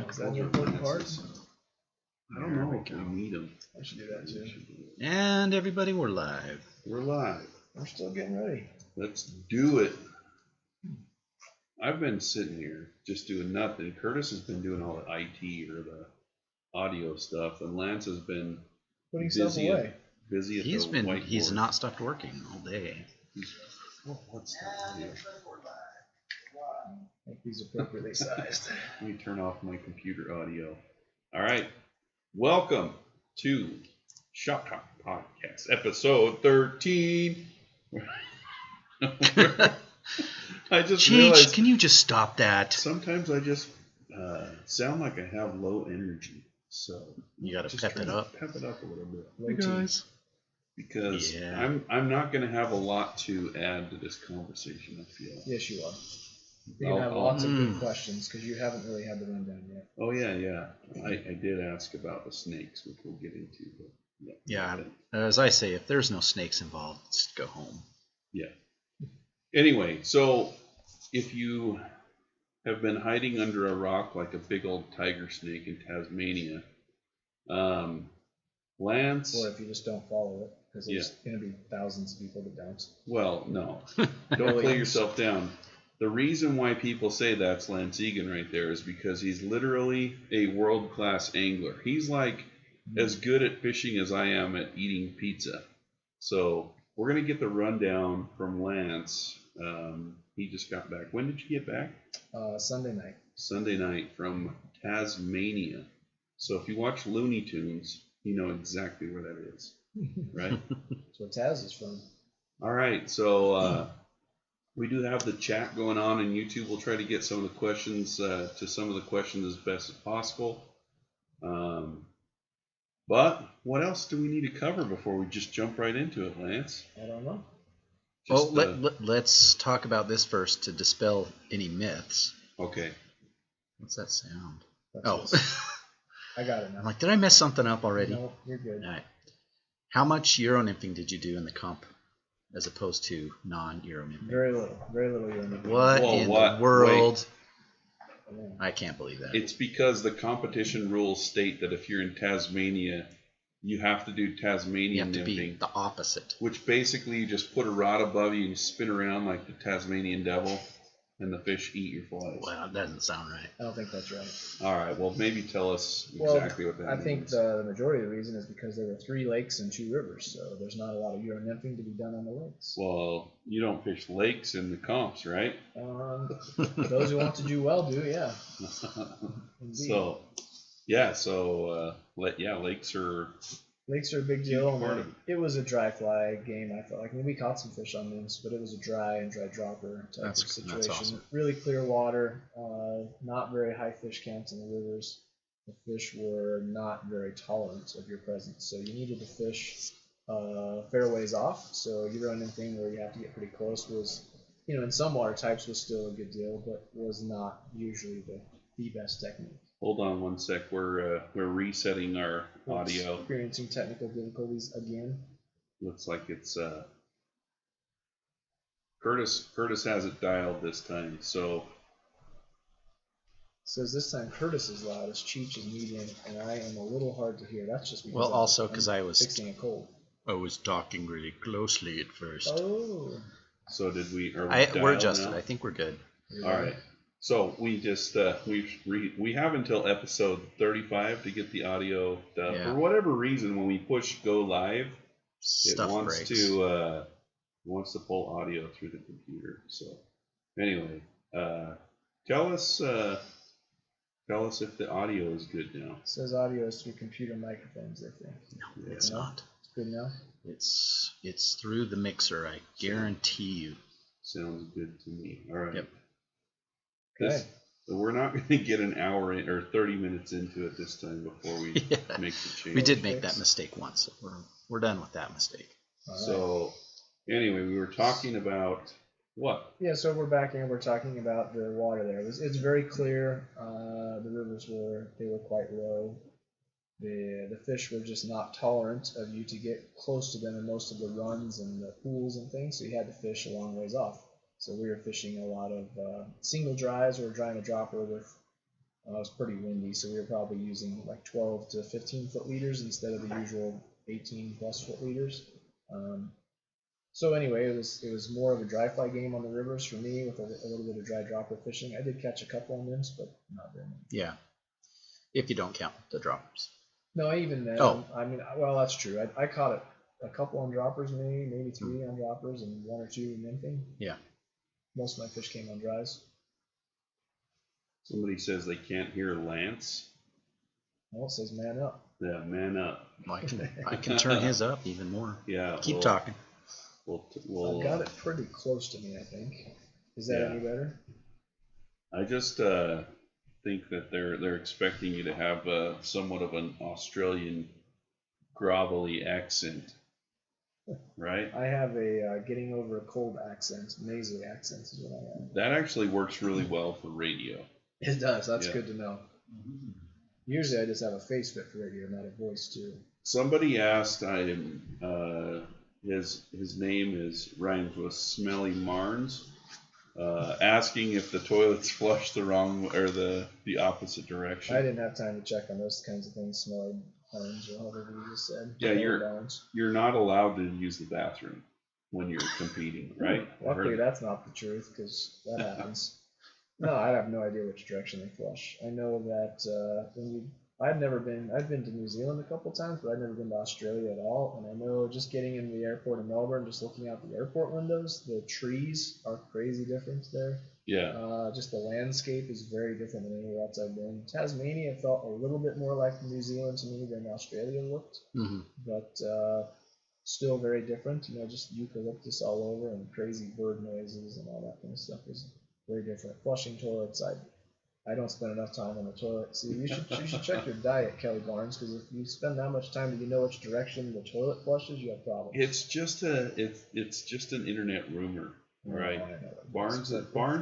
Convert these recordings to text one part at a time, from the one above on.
Is that an important part? I don't know if we need them. I should do that too. And everybody, we're live. We're live. We're still getting ready. Let's do it. I've been sitting here just doing nothing. Curtis has been doing all the IT or the audio stuff, and Lance has been putting stuff away. Busy at He's the been. whiteboard. He's not stopped working all day. What's that? Here? Make these appropriately sized. Let me turn off my computer audio. All right. Welcome to Shop Talk Podcast, episode 13. I just realized. Can you just stop that? Sometimes I just sound like I have low energy, so you got to pep it up. Pep it up a little bit, hey guys. Because I'm not going to have a lot to add to this conversation. I feel. Yes, you are. You're going to have lots of good questions because you haven't really had the rundown yet. Oh yeah. I did ask about the snakes, which we'll get into. But yeah. As I say, if there's no snakes involved, just go home. Yeah. Anyway, so if you have been hiding under a rock like a big old tiger snake in Tasmania, Lance... Or if you just don't follow it, because there's going to be thousands of people that don't. Well, no. Don't play yourself down. The reason why people say that's Lance Egan right there is because he's literally a world-class angler. He's like as good at fishing as I am at eating pizza. So we're going to get the rundown from Lance. He just got back. When did you get back? Sunday night. Sunday night from Tasmania. So if you watch Looney Tunes, you know exactly where that is, right? That's where Taz is from. All right, so we do have the chat going on in YouTube. We'll try to get some of the questions to some of the questions as best as possible. But what else do we need to cover before we just jump right into it, Lance? I don't know. Let's talk about this first to dispel any myths. Okay. What's that sound? That's I got it now. I'm like, did I mess something up already? No, you're good. All right. How much Euro nymphing did you do in the comp as opposed to non-Euro nymphing? Very little Euro nymphing. What in the world? Wait. I can't believe that. It's because the competition rules state that if you're in Tasmania, you have to do Tasmanian you have to nymphing. Be the opposite. Which basically you just put a rod above you and you spin around like the Tasmanian devil, and the fish eat your flies. Well, that doesn't sound right. I don't think that's right. All right. Well, maybe tell us exactly what that means. I think the majority of the reason is because there were 3 lakes and 2 rivers, so there's not a lot of Euro nymphing to be done on the lakes. Well, you don't fish lakes in the comps, right? Those who want to do well do, yeah. So, lakes are a big deal. It was a dry fly game, I felt like. I mean, we caught some fish on nymphs, but it was a dry dropper type of situation. That's awesome. Really clear water, not very high fish counts in the rivers. The fish were not very tolerant of your presence, so you needed to fish fair ways off. So Euro nymphing where you have to get pretty close was, in some water types was still a good deal, but was not usually the best technique. Hold on one sec. We're resetting our audio. Experiencing technical difficulties again. Looks like it's Curtis has it dialed this time. So says this time Curtis is loudest, Cheech is medium, and I am a little hard to hear. That's just because because I was fixing a cold. I was talking really closely at first. Oh. So did we? We're adjusted. Now? I think we're good. All right. So we just we have until episode 35 to get the audio done. Yeah. For whatever reason, when we push go live, Stuff it wants breaks. to pull audio through the computer. So anyway, tell us if the audio is good now. It says audio is through computer microphones, I think. No, it's not. It's good now. It's through the mixer. I guarantee you. Sounds good to me. All right. Yep. We're not going to get an hour or 30 minutes into it this time before we make the change. We did make that mistake once. We're done with that mistake. Right. So anyway, we were talking about what? Yeah, so we're back and we're talking about the water there. It's very clear. The rivers were quite low. The fish were just not tolerant of you to get close to them in most of the runs and the pools and things, so you had to fish a long ways off. So we were fishing a lot of single dries or drying a dropper with It was pretty windy, so we were probably using like 12 to 15 foot leaders instead of the usual 18 plus foot leaders. So anyway, it was more of a dry fly game on the rivers for me with a little bit of dry dropper fishing. I did catch a couple on nymphs, but not very many. Yeah, if you don't count the droppers. No, even then. Oh. I mean, well, that's true. I caught a couple on droppers, maybe 3 on droppers, and 1 or 2 nymphing. Yeah. Most of my fish came on dries. Somebody says they can't hear Lance. Well, it says man up. Yeah, man up. I can turn his up even more. Yeah. Keep talking. I've got it pretty close to me, I think. Is that any better? I just think that they're expecting you to have somewhat of an Australian grovelly accent, right? I have a getting over a cold accent, nasally accent is what I have. That actually works really well for radio. It does. That's good to know. Usually I just have a face fit for radio, not a voice too. Somebody asked, his name rhymes with Smelly Marnes, asking if the toilets flush the wrong or the opposite direction. I didn't have time to check on those kinds of things, smelly Marnes or however you just said. Yeah, you're not allowed to use the bathroom when you're competing, right? Luckily, that's not the truth because that happens. No, I have no idea which direction they flush. I know that I've been to New Zealand a couple times, but I've never been to Australia at all. And I know just getting in the airport in Melbourne, just looking out the airport windows, the trees are crazy different there. Yeah. Just the landscape is very different than anywhere else I've been. Tasmania felt a little bit more like New Zealand to me than Australia looked, but still very different. Just eucalyptus all over and crazy bird noises and all that kind of stuff is very different. Flushing toilets, I don't spend enough time on the toilet. See, you should check your diet, Kelly Barnes, because if you spend that much time, do you know which direction the toilet flushes? You have problems. It's just an internet rumor, right? Barnes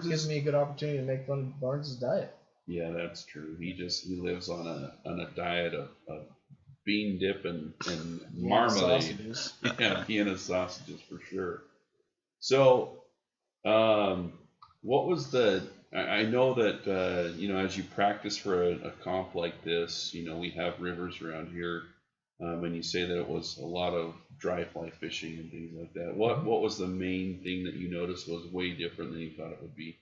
gives me a good opportunity to make fun of Barnes' diet. Yeah, that's true. He lives on a diet of bean dip and marmalade. Sausages. Yeah, Vienna sausages for sure. So, what was I know that as you practice for a comp like this, we have rivers around here, and you say that it was a lot of dry fly fishing and things like that. What was the main thing that you noticed was way different than you thought it would be?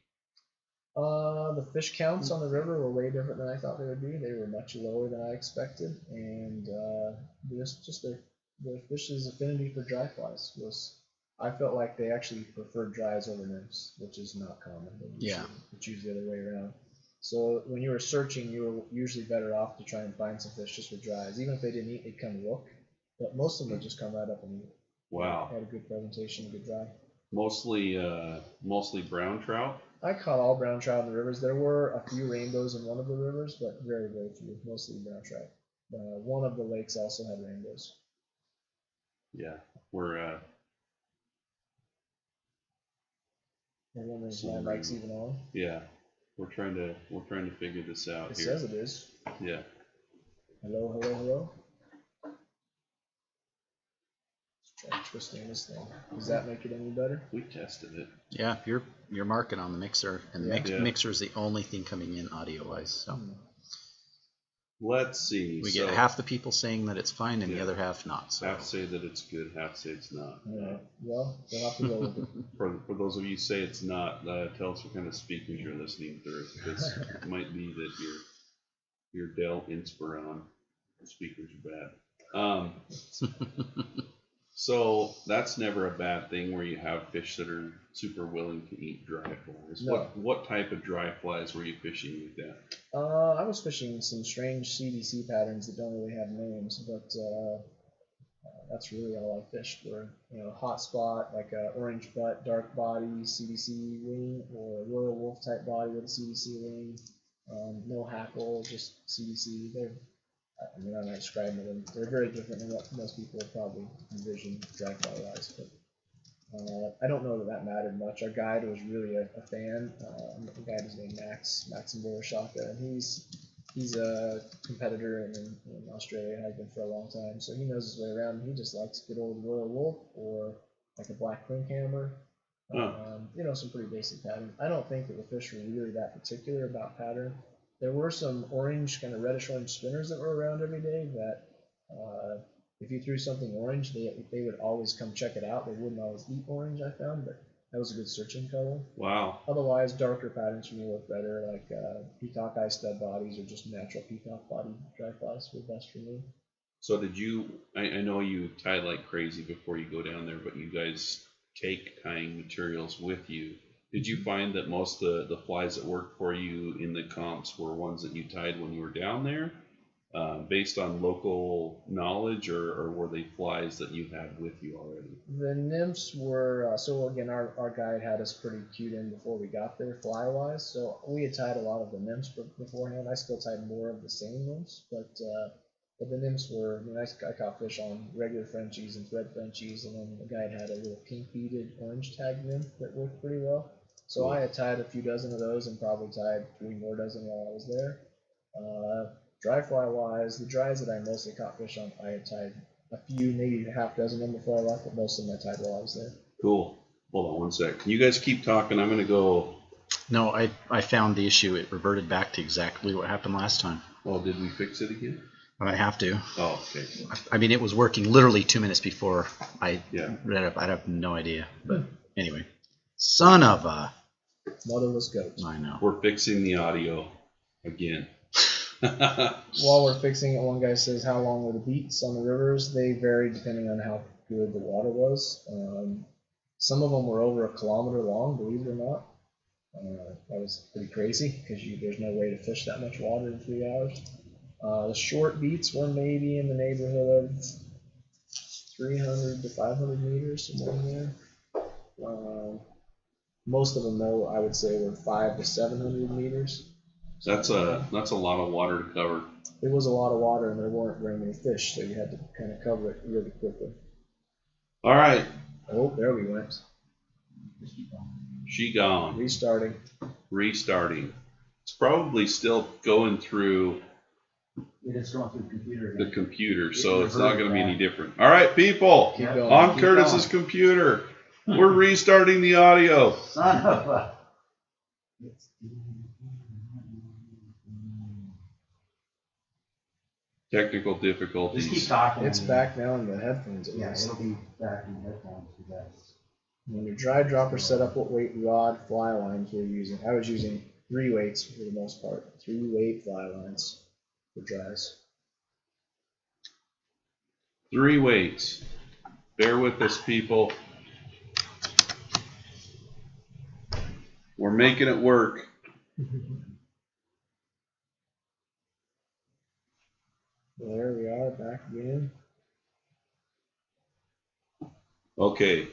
The fish counts on the river were way different than I thought they would be. They were much lower than I expected, and just the fish's affinity for dry flies was. I felt like they actually preferred dries over nymphs, which is not common. It's usually the other way around. So when you were searching, you were usually better off to try and find some fish just with dries. Even if they didn't eat, they'd come look. But most of them would just come right up and eat. Wow. Had a good presentation, a good dry. Mostly brown trout? I caught all brown trout in the rivers. There were a few rainbows in one of the rivers, but very, very few. Mostly brown trout. One of the lakes also had rainbows. Yeah, I wonder if my mic's even on. Yeah, we're trying to figure this out. It says it is. Yeah. Hello. Let's try twisting this thing. Does that make it any better? We tested it. Yeah, you're marking on the mixer, and the mixer is the only thing coming in audio wise. So let's see. We get half the people saying that it's fine, and the other half not. So half say that it's good, half say it's not. Yeah. Well, we'll have to go with it. For those of you who say it's not, tell us what kind of speakers you're listening through, because it might be that your Dell Inspiron speakers are bad. So that's never a bad thing where you have fish that are super willing to eat dry flies. No. What type of dry flies were you fishing with that? I was fishing some strange CDC patterns that don't really have names, but that's really all I fished were hot spot, like a orange butt, dark body, CDC wing, or a royal wolf type body with a CDC wing. No hackle, just CDC. I'm not describing them. They're very different than what most people would probably envision dry fly wise, but I don't know that mattered much. Our guide was really a fan. The guide is named Maxim Borashaka, and he's a competitor in Australia, has been for a long time, so he knows his way around. He just likes good old royal wolf or like a black clinkhammer. Some pretty basic pattern. I don't think that the fish were really that particular about pattern. There were some orange, kind of reddish orange spinners that were around every day that if you threw something orange, they would always come check it out. They wouldn't always eat orange, I found, but that was a good searching color. Wow. Otherwise, darker patterns for me work better, like peacock eye stud bodies or just natural peacock body dry flies were best for me. So did you, I know you tie like crazy before you go down there, but you guys take tying materials with you. Did you find that most of the flies that worked for you in the comps were ones that you tied when you were down there, based on local knowledge, or were they flies that you had with you already? The nymphs were, so again, our guide had us pretty cued in before we got there fly-wise, so we had tied a lot of the nymphs beforehand. I still tied more of the same nymphs, but the nymphs were, I mean, I caught fish on regular Frenchies and thread Frenchies, and then the guide had a little pink beaded orange tag nymph that worked pretty well. So I had tied a few dozen of those and probably tied 3 more dozen while I was there. Dry fly wise, the dries that I mostly caught fish on, I had tied a few, maybe a half dozen of them before I left, but most of them I tied while I was there. Cool. Hold on one sec. Can you guys keep talking? I'm going to go. No, I found the issue. It reverted back to exactly what happened last time. Oh, did we fix it again? I might have to. Oh, okay. I mean, it was working literally 2 minutes before I Yeah. read it. I have no idea. But anyway, son of a Motherless goat. I know. We're fixing the audio again. While we're fixing it, one guy says, how long were the beats on the rivers? They varied depending on how good the water was. Some of them were over 1 kilometer long, believe it or not. That was pretty crazy because there's no way to fish that much water in 3 hours. The short beats were maybe in the neighborhood of 300 to 500 meters, somewhere in there. Most of them, though, I would say were 500 to 700 meters. That's a lot of water to cover. It was a lot of water, and there weren't very many fish, so you had to kind of cover it really quickly. All right. Oh, there we went. She gone. Restarting. It's probably still going through It's going through the computer, so it's not going to be any different. All right, people. Keep going. On Curtis's computer. We're restarting the audio. Son of a. Technical Just keep difficulties. talking. It's back now in the headphones at Yeah, least. it'll be back in the headphones for that. When your dry dropper set up what weight rod fly lines you're using. I was using 3 weights for the most part. 3 weight fly lines for dries. 3 weights. Bear with us, people. We're making it work. There we are, back again. Okay.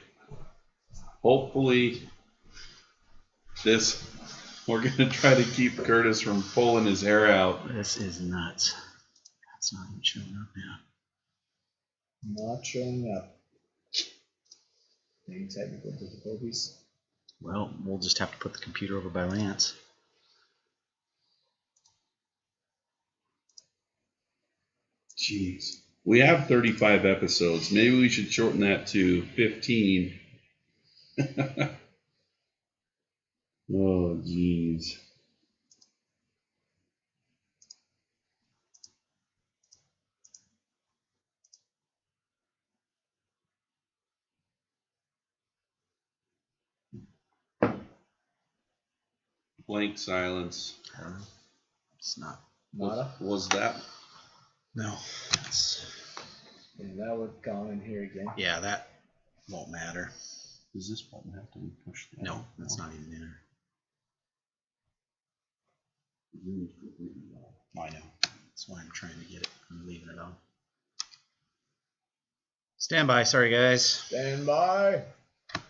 Hopefully we're going to try to keep Curtis from pulling his hair out. This is nuts. That's not even showing up now. Not showing up. Any technical difficulties? Well, we'll just have to put the computer over by Lance. Jeez. We have 35 episodes. Maybe we should shorten that to 15. Oh, jeez. Blank silence. I don't know. It's not. Nada? Was that? No. That's, And that would gone in here again. yeah, that won't matter. Does this button have to be pushed down? No, that's not even in there. I know. That's why I'm trying to get it. I'm leaving it on. Stand by. Sorry, guys. Stand by.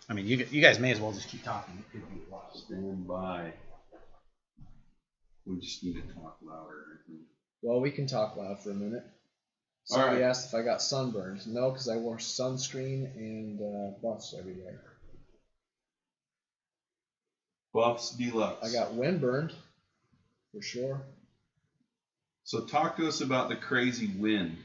I mean, you guys may as well just keep talking. It could be a while. Stand by. We just need to talk louder, I think. Well, we can talk loud for a minute. Somebody All right. asked if I got sunburned. No, because I wore sunscreen and buffs every day. Buffs Deluxe. I got windburned, for sure. So talk to us about the crazy wind.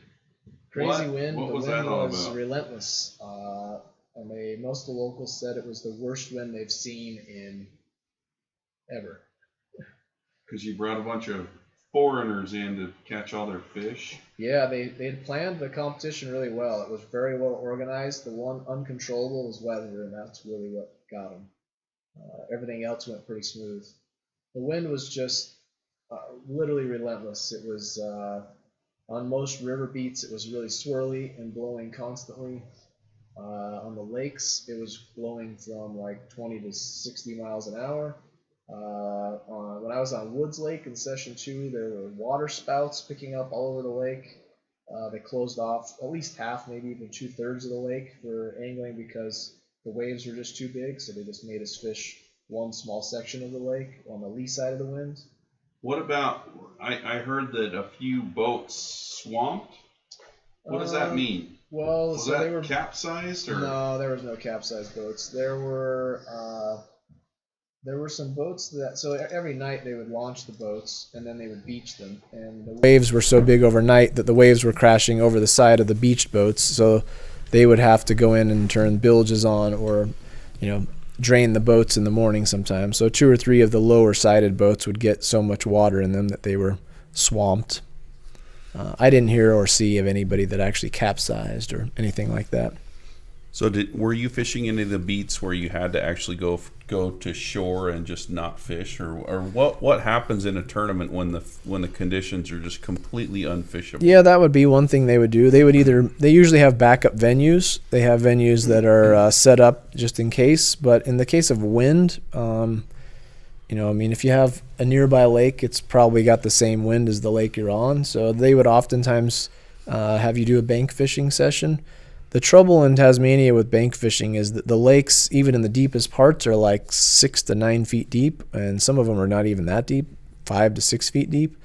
Crazy wind. What The was wind that all was about? relentless. Most of the locals said it was the worst wind they've seen in ever. Because you brought a bunch of foreigners in to catch all their fish. Yeah, they had planned the competition really well. It was very well organized. The one uncontrollable was weather, and that's really what got them. Everything else went pretty smooth. The wind was just literally relentless. It was on most river beats, it was really swirly and blowing constantly. On the lakes, it was blowing from like 20 to 60 miles an hour. When I was on Woods Lake in session 2, there were water spouts picking up all over the lake. They closed off at least half, maybe even 2/3 of the lake for angling because the waves were just too big, so they just made us fish one small section of the lake on the lee side of the wind. What about, I heard that a few boats swamped. What does that mean? Well, Was so that they were capsized? Or? No, there was no capsized boats. There were some boats that, so every night they would launch the boats and then they would beach them, and the waves were so big overnight that the waves were crashing over the side of the beached boats, so they would have to go in and turn bilges on or drain the boats in the morning sometimes. So 2 or 3 of the lower sided boats would get so much water in them that they were swamped. I didn't hear or see of anybody that actually capsized or anything like that. So were you fishing any of the beats where you had to actually go to shore and just not fish, or what happens in a tournament when the conditions are just completely unfishable? Yeah, that would be one thing they would do. They usually have backup venues. They have venues that are set up just in case. But in the case of wind, if you have a nearby lake, it's probably got the same wind as the lake you're on. So they would oftentimes have you do a bank fishing session. The trouble in Tasmania with bank fishing is that the lakes, even in the deepest parts, are like 6 to 9 feet deep, and some of them are not even that deep, 5 to 6 feet deep.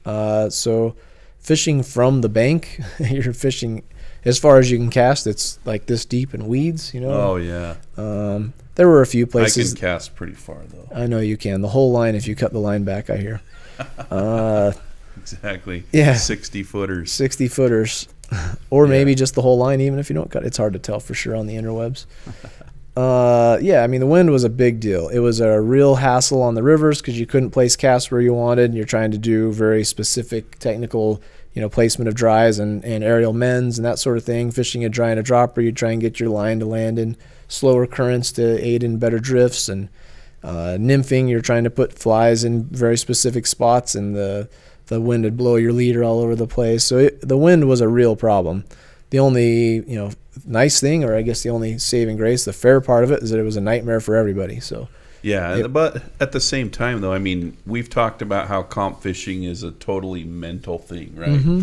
So fishing from the bank, you're fishing as far as you can cast. It's like this deep in weeds, Oh, yeah. There were a few places. I can cast pretty far, though. I know you can. The whole line, if you cut the line back, I hear. Exactly. Yeah. 60 footers. 60 footers. Or maybe just the whole line, even if you don't cut. It's hard to tell for sure on the interwebs. The wind was a big deal. It was a real hassle on the rivers because you couldn't place casts where you wanted, and you're trying to do very specific technical, placement of dries and aerial mends and that sort of thing. Fishing a dry and a dropper, you try and get your line to land in slower currents to aid in better drifts, and nymphing, you're trying to put flies in very specific spots, and the wind would blow your leader all over the place. So the wind was a real problem. The only, nice thing, or I guess the only saving grace, the fair part of it, is that it was a nightmare for everybody. So yeah, but at the same time, though, we've talked about how comp fishing is a totally mental thing, right? Mm-hmm.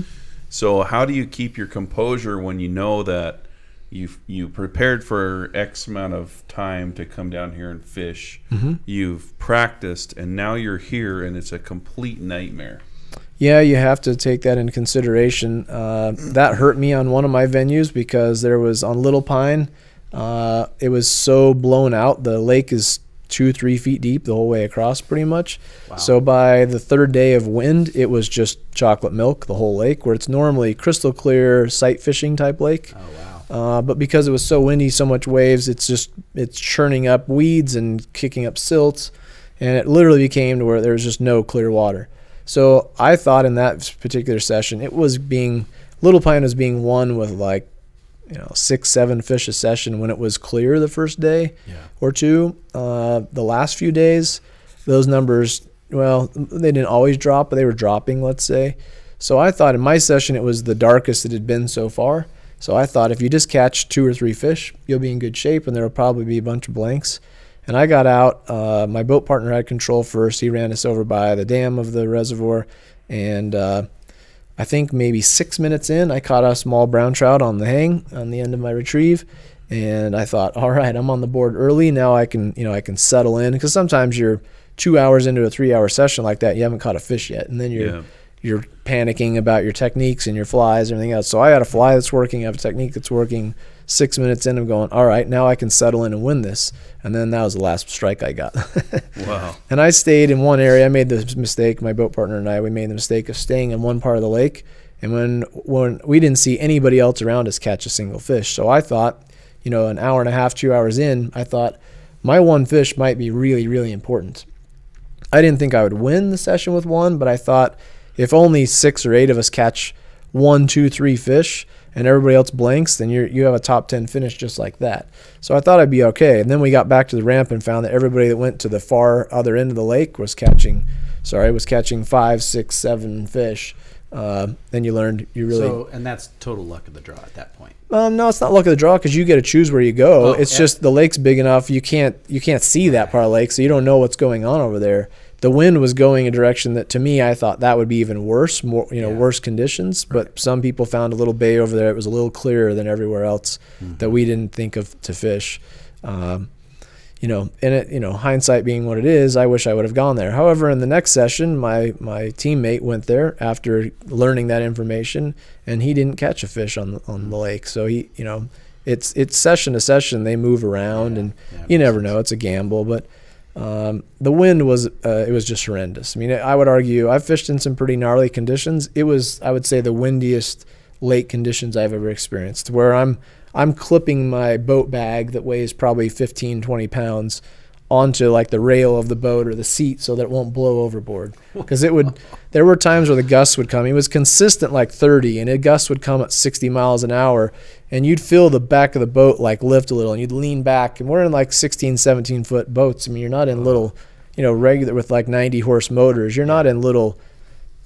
So how do you keep your composure when you know that you prepared for X amount of time to come down here and fish, you've practiced, and now you're here and it's a complete nightmare? Yeah, you have to take that into consideration. That hurt me on one of my venues because there was on Little Pine, it was so blown out. The lake is 2-3 feet deep the whole way across pretty much. Wow. So by the third day of wind, it was just chocolate milk, the whole lake, where it's normally crystal clear sight fishing type lake. Oh, wow. But because it was so windy, so much waves, it's churning up weeds and kicking up silts, and it literally became to where there was just no clear water. So I thought in that particular session, Little Pine was being won with 6-7 fish a session when it was clear the first day or two. The last few days, those numbers, they didn't always drop, but they were dropping, let's say. So I thought in my session it was the darkest it had been so far. So I thought if you just catch 2 or 3 fish, you'll be in good shape, and there will probably be a bunch of blanks. And I got out. My boat partner had control first. He ran us over by the dam of the reservoir, and I think maybe 6 minutes in, I caught a small brown trout on the hang on the end of my retrieve, and I thought, all right, I'm on the board early. Now I can settle in, because sometimes you're 2 hours into a 3-hour session like that, you haven't caught a fish yet, and then you're panicking about your techniques and your flies and everything else. So I got a fly that's working, I have a technique that's working. 6 minutes in, I'm going, all right, now I can settle in and win this. And then that was the last strike I got. Wow. And I stayed in one area. I made the mistake, my boat partner and I, we made the mistake of staying in one part of the lake. And when we didn't see anybody else around us catch a single fish. So I thought, an hour and a half, 2 hours in, I thought my one fish might be really, really important. I didn't think I would win the session with one, but I thought if only 6 or 8 of us catch 1, 2, 3 fish and everybody else blanks, then you have a top 10 finish just like that. So I thought I'd be okay. And then we got back to the ramp and found that everybody that went to the far other end of the lake was catching 5, 6, 7 fish. Then you learned you really. So, and that's total luck of the draw at that point. No, it's not luck of the draw because you get to choose where you go. It's just the lake's big enough you can't see that part of the lake, so you don't know what's going on over there. The wind was going a direction that, to me, I thought that would be even worse, worse conditions. But some people found a little bay over there. It was a little clearer than everywhere else that we didn't think of to fish. Hindsight being what it is, I wish I would have gone there. However, in the next session, my teammate went there after learning that information, and he didn't catch a fish on the lake. So it's session to session. They move around, and you never know. It's a gamble, but. The wind was just horrendous. I mean, I would argue I've fished in some pretty gnarly conditions. It was, I would say, the windiest lake conditions I've ever experienced, where I'm clipping my boat bag that weighs probably 15, 20 pounds onto like the rail of the boat or the seat so that it won't blow overboard. Because there were times where the gusts would come. It was consistent like 30, and a gust would come at 60 miles an hour, and you'd feel the back of the boat like lift a little, and you'd lean back. And we're in like 16, 17-foot boats. I mean, you're not in little, regular with like 90-horse motors. You're not in little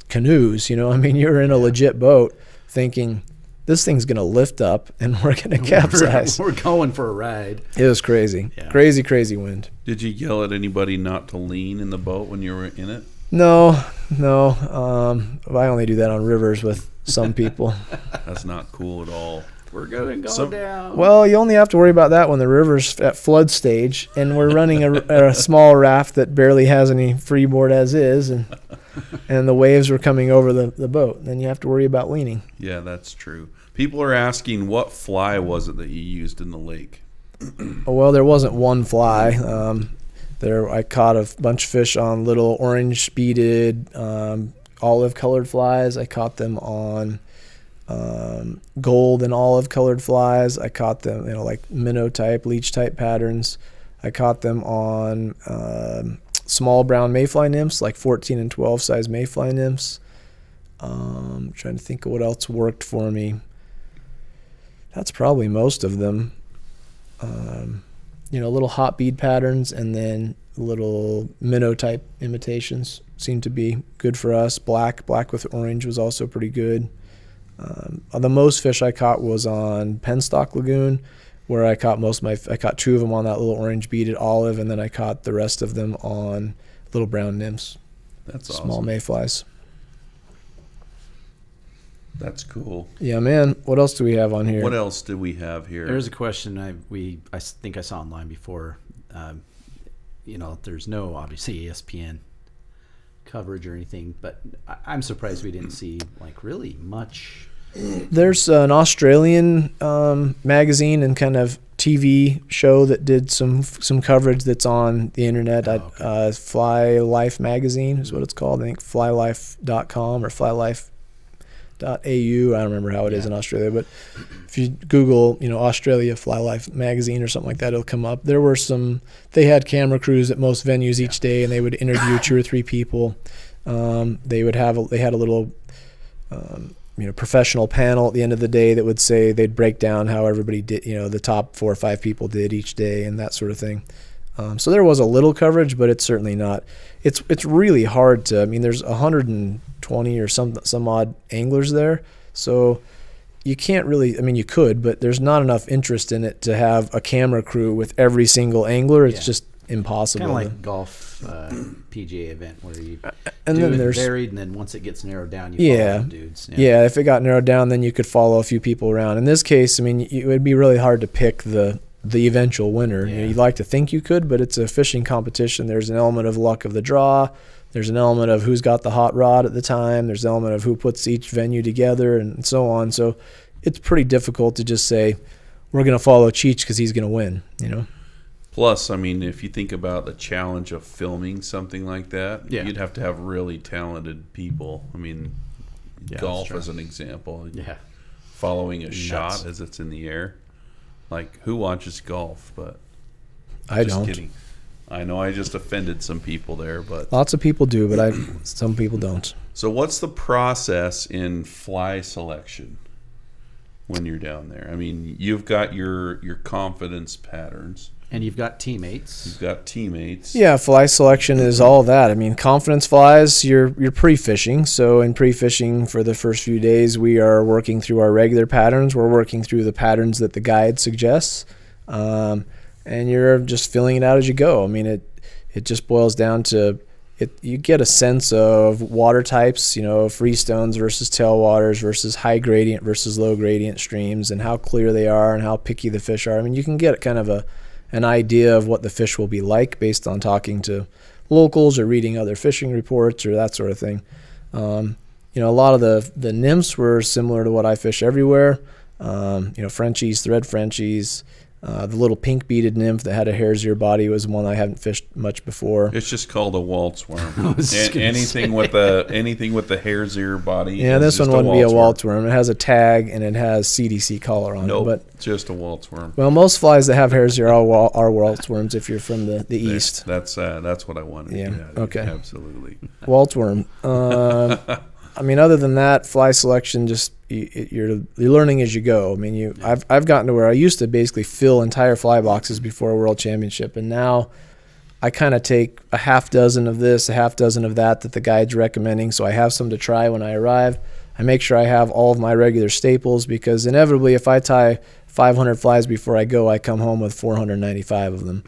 canoes, I mean, you're in a legit boat thinking, this thing's going to lift up and we're going to capsize. We're going for a ride. It was crazy. Yeah. Crazy, crazy wind. Did you yell at anybody not to lean in the boat when you were in it? No. I only do that on rivers with some people. That's not cool at all. We're going to go down. Well, you only have to worry about that when the river's at flood stage and we're running a small raft that barely has any freeboard as is, and the waves were coming over the boat. Then you have to worry about leaning. Yeah, that's true. People are asking, what fly was it that you used in the lake? Well, there wasn't one fly. I caught a bunch of fish on little orange beaded, olive colored flies. I caught them on gold and olive colored flies. I caught them, like minnow type, leech type patterns. I caught them on small brown mayfly nymphs, like 14 and 12 size mayfly nymphs. I'm trying to think of what else worked for me. That's probably most of them. Little hot bead patterns and then little minnow type imitations seem to be good for us. Black with orange was also pretty good. The most fish I caught was on Penstock Lagoon, where I caught I caught 2 of them on that little orange beaded olive, and then I caught the rest of them on little brown nymphs. That's small awesome. mayflies. That's cool. Yeah, man. What else do we have on here? What else do we have here? There's a question I think I saw online before. There's no obviously ESPN coverage or anything, but I'm surprised we didn't see like really much. There's an Australian magazine and kind of TV show that did some coverage that's on the internet. Okay. Fly Life magazine is what it's called. I think flylife.com or flylife.au. I don't remember how it is in Australia, but if you Google, Australia Fly Life magazine or something like that, it'll come up. They had camera crews at most venues each day, and they would interview 2 or 3 people. They had a little, professional panel at the end of the day that would say they'd break down how everybody did, the top 4 or 5 people did each day and that sort of thing. So there was a little coverage, but it's certainly not. It's really hard to. I mean, there's 120 or some odd anglers there, so you can't really. I mean, you could, but there's not enough interest in it to have a camera crew with every single angler. It's just impossible. Kind of like golf PGA event where you and do then it there's varied, and then once it gets narrowed down, you follow the dudes. Yeah, if it got narrowed down, then you could follow a few people around. In this case, I mean, it would be really hard to pick the eventual winner. Yeah. You'd like to think you could, but it's a fishing competition. There's an element of luck of the draw. There's an element of who's got the hot rod at the time. There's an element of who puts each venue together and so on. So it's pretty difficult to just say, we're going to follow Cheech because he's going to win, Plus, I mean, if you think about the challenge of filming something like that, you'd have to have really talented people. I mean, golf as an example. Yeah. Following a shot as it's in the air. Like, who watches golf? But I just don't. Kidding. I know I just offended some people there, but Lots of people do, but some people don't. So what's the process in fly selection when you're down there? I mean, you've got your confidence patterns. And you've got teammates. You've got teammates. Yeah, fly selection is all that. I mean, confidence flies, you're pre-fishing. So in pre-fishing for the first few days, we are working through our regular patterns. We're working through the patterns that the guide suggests. And you're just filling it out as you go. I mean, it just boils down to you get a sense of water types, freestones versus tailwaters versus high gradient versus low gradient streams, and how clear they are and how picky the fish are. I mean, you can get kind of an idea of what the fish will be like based on talking to locals or reading other fishing reports or that sort of thing. A lot of the nymphs were similar to what I fish everywhere. Frenchies, thread Frenchies. The little pink beaded nymph that had a hare's ear body was one I haven't fished much before. It's just called a waltz worm. Anything with the hare's ear body. Yeah, this one wouldn't be a waltz worm. It has a tag and it has CDC collar on it. But just a waltz worm. Well, most flies that have hare's ear are waltz worms if you're from the east. That's what I wanted. Yeah. Okay. Absolutely. Waltz worm. I mean, other than that, fly selection you're learning as you go. I mean, I've gotten to where I used to basically fill entire fly boxes before a world championship, and now I kind of take a half dozen of this, a half dozen of that the guide's recommending, so I have some to try when I arrive. I make sure I have all of my regular staples, because inevitably if I tie 500 flies before I go, I come home with 495 of them,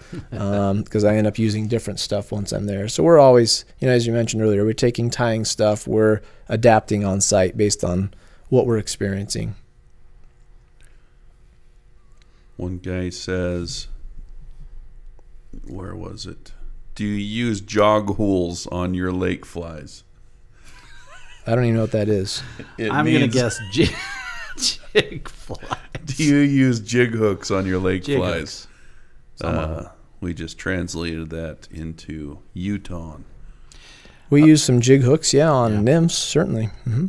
because I end up using different stuff once I'm there. So we're always, as you mentioned earlier, we're taking tying stuff, we're adapting on site based on what we're experiencing. One guy says, where was it? Do you use jog holes on your lake flies? I don't even know what that is. I'm going to guess jig flies. Do you use jig hooks on your lake Jig flies? hooks. We just translated that into Utah. We use some jig hooks, on nymphs, certainly. Mm-hmm.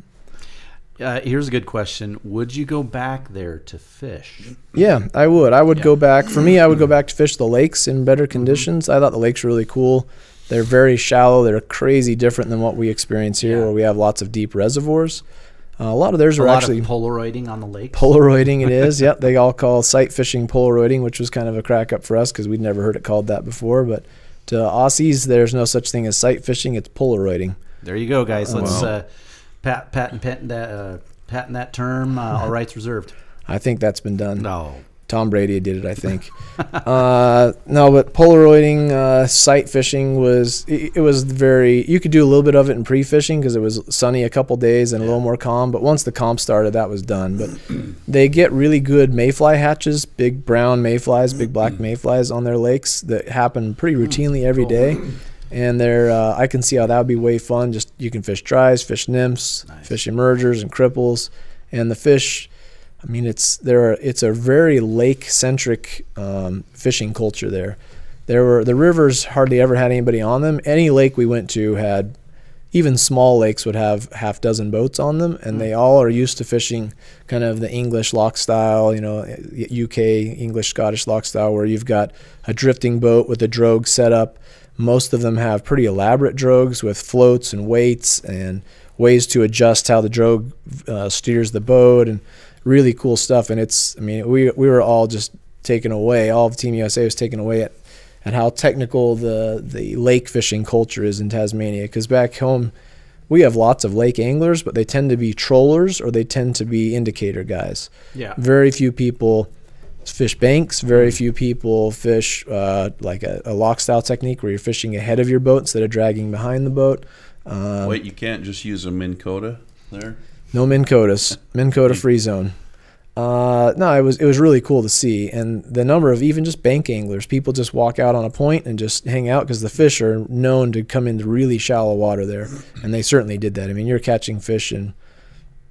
Here's a good question. Would you go back there to fish? Yeah, I would. I would go back. For me, I would go back to fish the lakes in better conditions. I thought the lakes were really cool. They're very shallow. They're crazy different than what we experience here, where we have lots of deep reservoirs. A lot of theirs are actually Polaroiding on the lake. Polaroiding, it is. Yep, they all call sight fishing Polaroiding, which was kind of a crack up for us because we'd never heard it called that before. But to Aussies, there's no such thing as sight fishing. It's Polaroiding. There you go, guys. Let's patent that term. All rights reserved. I think that's been done. No. Tom Brady did it, I think. No, but Polaroiding, sight fishing it was very, you could do a little bit of it in pre-fishing because it was sunny a couple days and a little more calm. But once the comp started, that was done. But they get really good mayfly hatches, big brown mayflies, big black mayflies on their lakes that happen pretty routinely every day. And I can see how that would be way fun. Just you can fish tries, fish nymphs, fish emergers and cripples, and the fish. I mean, it's a very lake-centric fishing culture there. The rivers hardly ever had anybody on them. Any lake we went to had, even small lakes would have half dozen boats on them, and they all are used to fishing kind of the English loch style, UK English Scottish loch style, where you've got a drifting boat with a drogue set up. Most of them have pretty elaborate drogues with floats and weights and ways to adjust how the drogue steers the boat, and really cool stuff. And we were all just taken away. All of Team USA was taken away at how technical the lake fishing culture is in Tasmania. Because back home, we have lots of lake anglers, but they tend to be trollers or they tend to be indicator guys. Yeah. Very few people fish banks. Very few people fish like a lock style technique where you're fishing ahead of your boat instead of dragging behind the boat. Wait, you can't just use a Minn Kota there? No Minn Kotas. Minn Kota free zone. No, it was really cool to see. And the number of even just bank anglers, people just walk out on a point and just hang out because the fish are known to come into really shallow water there. And they certainly did that. I mean, you're catching fish in,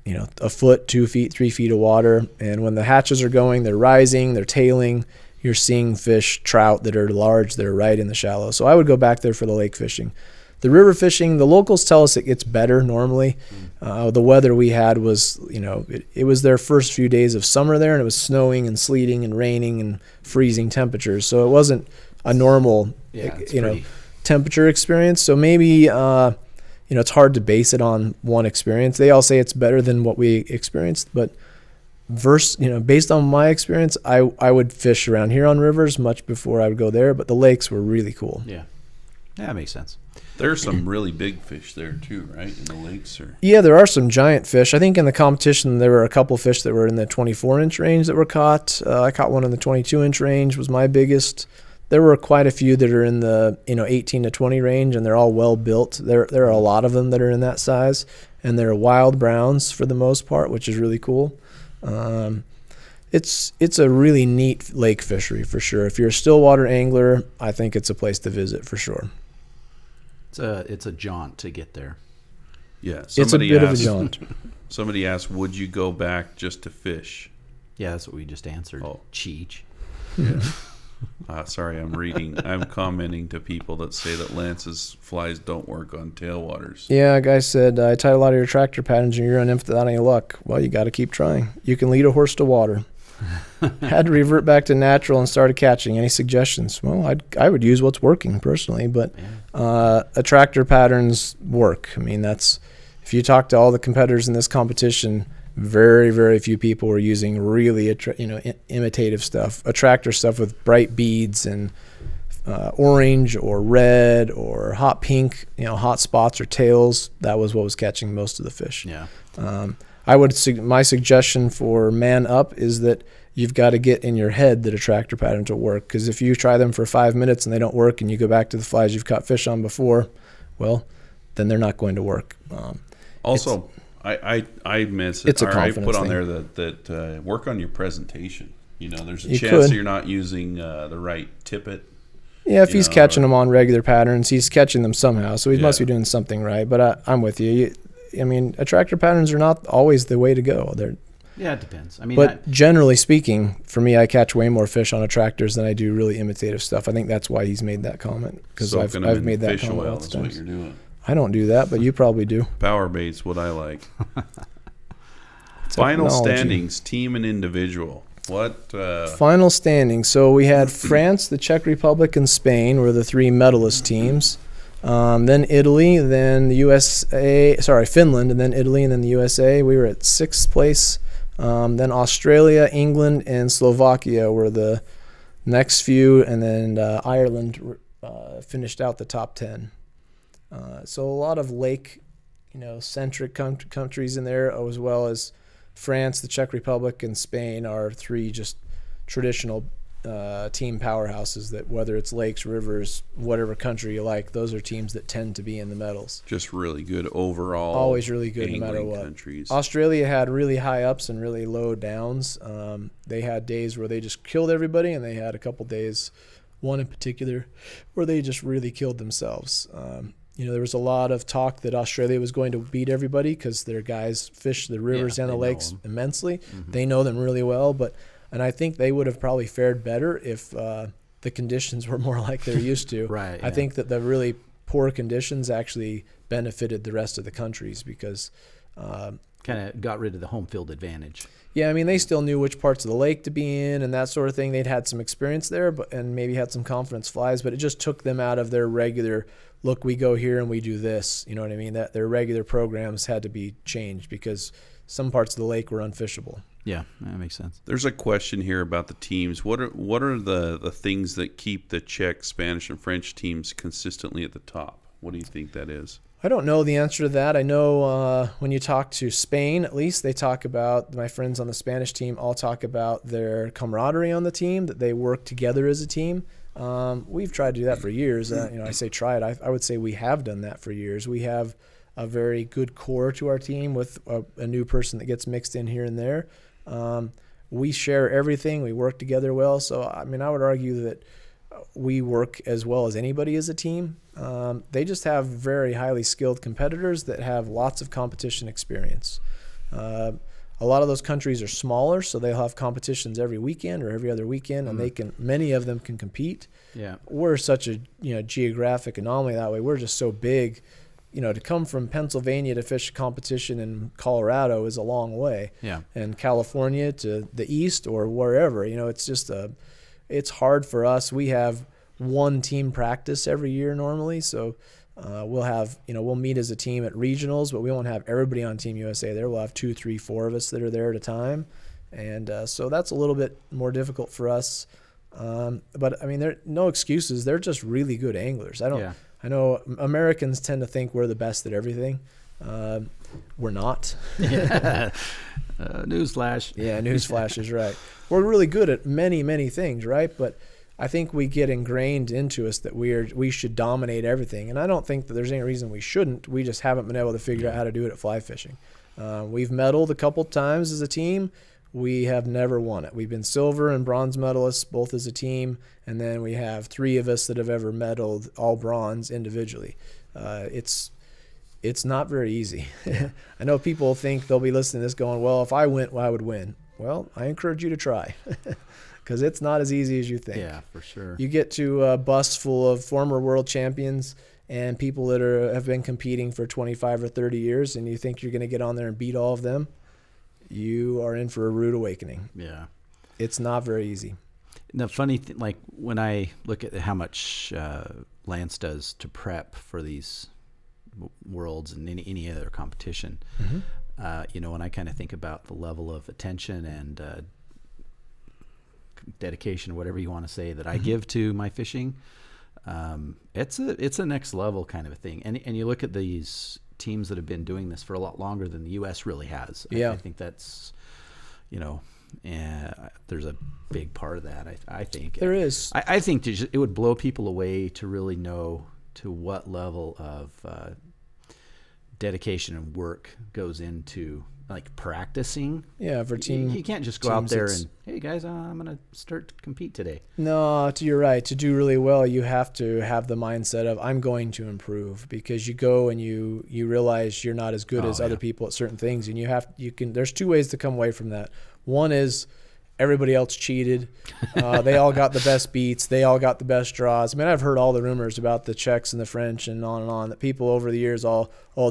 a foot, 2 feet, 3 feet of water. And when the hatches are going, they're rising, they're tailing. You're seeing fish, trout that are large, that are right in the shallow. So I would go back there for the lake fishing. The river fishing, the locals tell us it gets better normally. The weather we had was, it was their first few days of summer there, and it was snowing and sleeting and raining and freezing temperatures. So it wasn't a normal, temperature experience. So maybe it's hard to base it on one experience. They all say it's better than what we experienced, but based on my experience, I would fish around here on rivers much before I would go there, but the lakes were really cool. Yeah, that makes sense. There's some really big fish there too, right? In the lakes, or Yeah, there are some giant fish. I think in the competition there were a couple fish that were in the 24-inch range that were caught. I caught one in the 22-inch range, was my biggest. There were quite a few that are in the 18 to 20 range, and they're all well built. There are a lot of them that are in that size, and they're wild browns for the most part, which is really cool. It's a really neat lake fishery for sure. If you're a stillwater angler, I think it's a place to visit for sure. It's a jaunt to get there. yeah. It's a bit of a jaunt. Somebody asked, would you go back just to fish? Yeah, that's what we just answered. Oh. Cheech. Yeah. Sorry, I'm commenting to people that say that Lance's flies don't work on tailwaters. Yeah, a guy said, I tied a lot of your tractor patterns and you're running without any luck. Well, you got to keep trying. You can lead a horse to water. Had to revert back to natural and started catching. Any suggestions? Well, I would use what's working personally, but attractor patterns work. I mean, if you talk to all the competitors in this competition, very, very few people were using really, imitative stuff, attractor stuff with bright beads and orange or red or hot pink, hot spots or tails. That was what was catching most of the fish. Yeah. My suggestion for man up is that you've got to get in your head that attractor patterns will work. Because if you try them for 5 minutes and they don't work and you go back to the flies you've caught fish on before, well, then they're not going to work. Also, I miss it. It's a confidence I put on thing. there that work on your presentation. There's a You chance could. that you're not using the right tippet. Yeah, if You he's know, catching them on regular patterns, he's catching them somehow. So he must Yeah. be doing something right. But I'm with you. Attractor patterns are not always the way to go. Yeah, it depends. I mean, But generally speaking, for me, I catch way more fish on attractors than I do really imitative stuff. I think that's why he's made that comment, because I've soaking them in made that fish comment oil lots is of what times. you're doing. I don't do that, but you probably do. Power bait's what I like. It's Final technology. standings, team and individual. What? Final standings. So we had France, the Czech Republic, and Spain were the three medalist teams. Then Italy, then the Finland, and then Italy, and then the USA. We were at 6th place. Then Australia, England, and Slovakia were the next few, and then Ireland finished out the top 10. So a lot of lake, centric countries in there, as well as France, the Czech Republic, and Spain are three just traditional team powerhouses that, whether it's lakes, rivers, whatever country you like, those are teams that tend to be in the medals. Just really good overall. Always really good no matter angling what. Countries. Australia had really high ups and really low downs. They had days where they just killed everybody, and they had a couple days, one in particular, where they just really killed themselves. There was a lot of talk that Australia was going to beat everybody because their guys fish the rivers and the they know lakes them. immensely. Mm-hmm. They know them really well, and I think they would have probably fared better if the conditions were more like they're used to. Right, I yeah. think that the really poor conditions actually benefited the rest of the countries because kind of got rid of the home field advantage. yeah, I mean, they still knew which parts of the lake to be in and that sort of thing. They'd had some experience there, and maybe had some confidence flies, but it just took them out of their regular, look, we go here and we do this. You know what I mean? That their regular programs had to be changed because some parts of the lake were unfishable. Yeah, that makes sense. There's a question here about the teams. What are the things that keep the Czech, Spanish, and French teams consistently at the top? What do you think that is? I don't know the answer to that. I know when you talk to Spain, at least, they talk about, my friends on the Spanish team all talk about their camaraderie on the team, that they work together as a team. We've tried to do that for years. I say tried. I would say we have done that for years. We have a very good core to our team with a new person that gets mixed in here and there. We share everything. We work together well. So, I mean, I would argue that we work as well as anybody as a team. They just have very highly skilled competitors that have lots of competition experience. A lot of those countries are smaller, so they'll have competitions every weekend or every other weekend, and many of them can compete. Yeah. We're such a geographic anomaly that way. We're just so big. To come from Pennsylvania to fish a competition in Colorado is a long way. Yeah. And California to the east or wherever, it's hard for us. We have one team practice every year normally, so We'll meet as a team at regionals, but we won't have everybody on Team USA there. We'll have 2, 3, 4 of us that are there at a time. And so that's a little bit more difficult for us. But I mean, there no excuses. They're just really good anglers. I know Americans tend to think we're the best at everything. We're not. Newsflash. Yeah, newsflash is right. We're really good at many, many things, right? But I think we get ingrained into us that we should dominate everything. And I don't think that there's any reason we shouldn't. We just haven't been able to figure out how to do it at fly fishing. We've medaled a couple times as a team. We have never won it. We've been silver and bronze medalists both as a team, and then we have 3 of us that have ever medaled all bronze individually. It's not very easy. I know people think they'll be listening to this going, well, if I went, well, I would win. Well, I encourage you to try because it's not as easy as you think. Yeah, for sure. You get to a bus full of former world champions and people that have been competing for 25 or 30 years, and you think you're going to get on there and beat all of them. You are in for a rude awakening. Yeah. It's not very easy. The funny thing, like when I look at how much Lance does to prep for these worlds and any other competition, when I kind of think about the level of attention and dedication, whatever you want to say, that I give to my fishing, it's a next level kind of a thing. And you look at these teams that have been doing this for a lot longer than the U.S. really has. Yeah. I think that's, there's a big part of that. I think there is. I think it would blow people away to really know to what level of dedication and work goes into like practicing. Yeah, for team. You can't just go out there and, hey guys, I'm going to start to compete today. No, you're right. To do really well, you have to have the mindset of I'm going to improve, because you go and you realize you're not as good as other people at certain things, and there's 2 ways to come away from that. One is everybody else cheated. They all got the best beats. They all got the best draws. I mean, I've heard all the rumors about the Czechs and the French and on that people over the years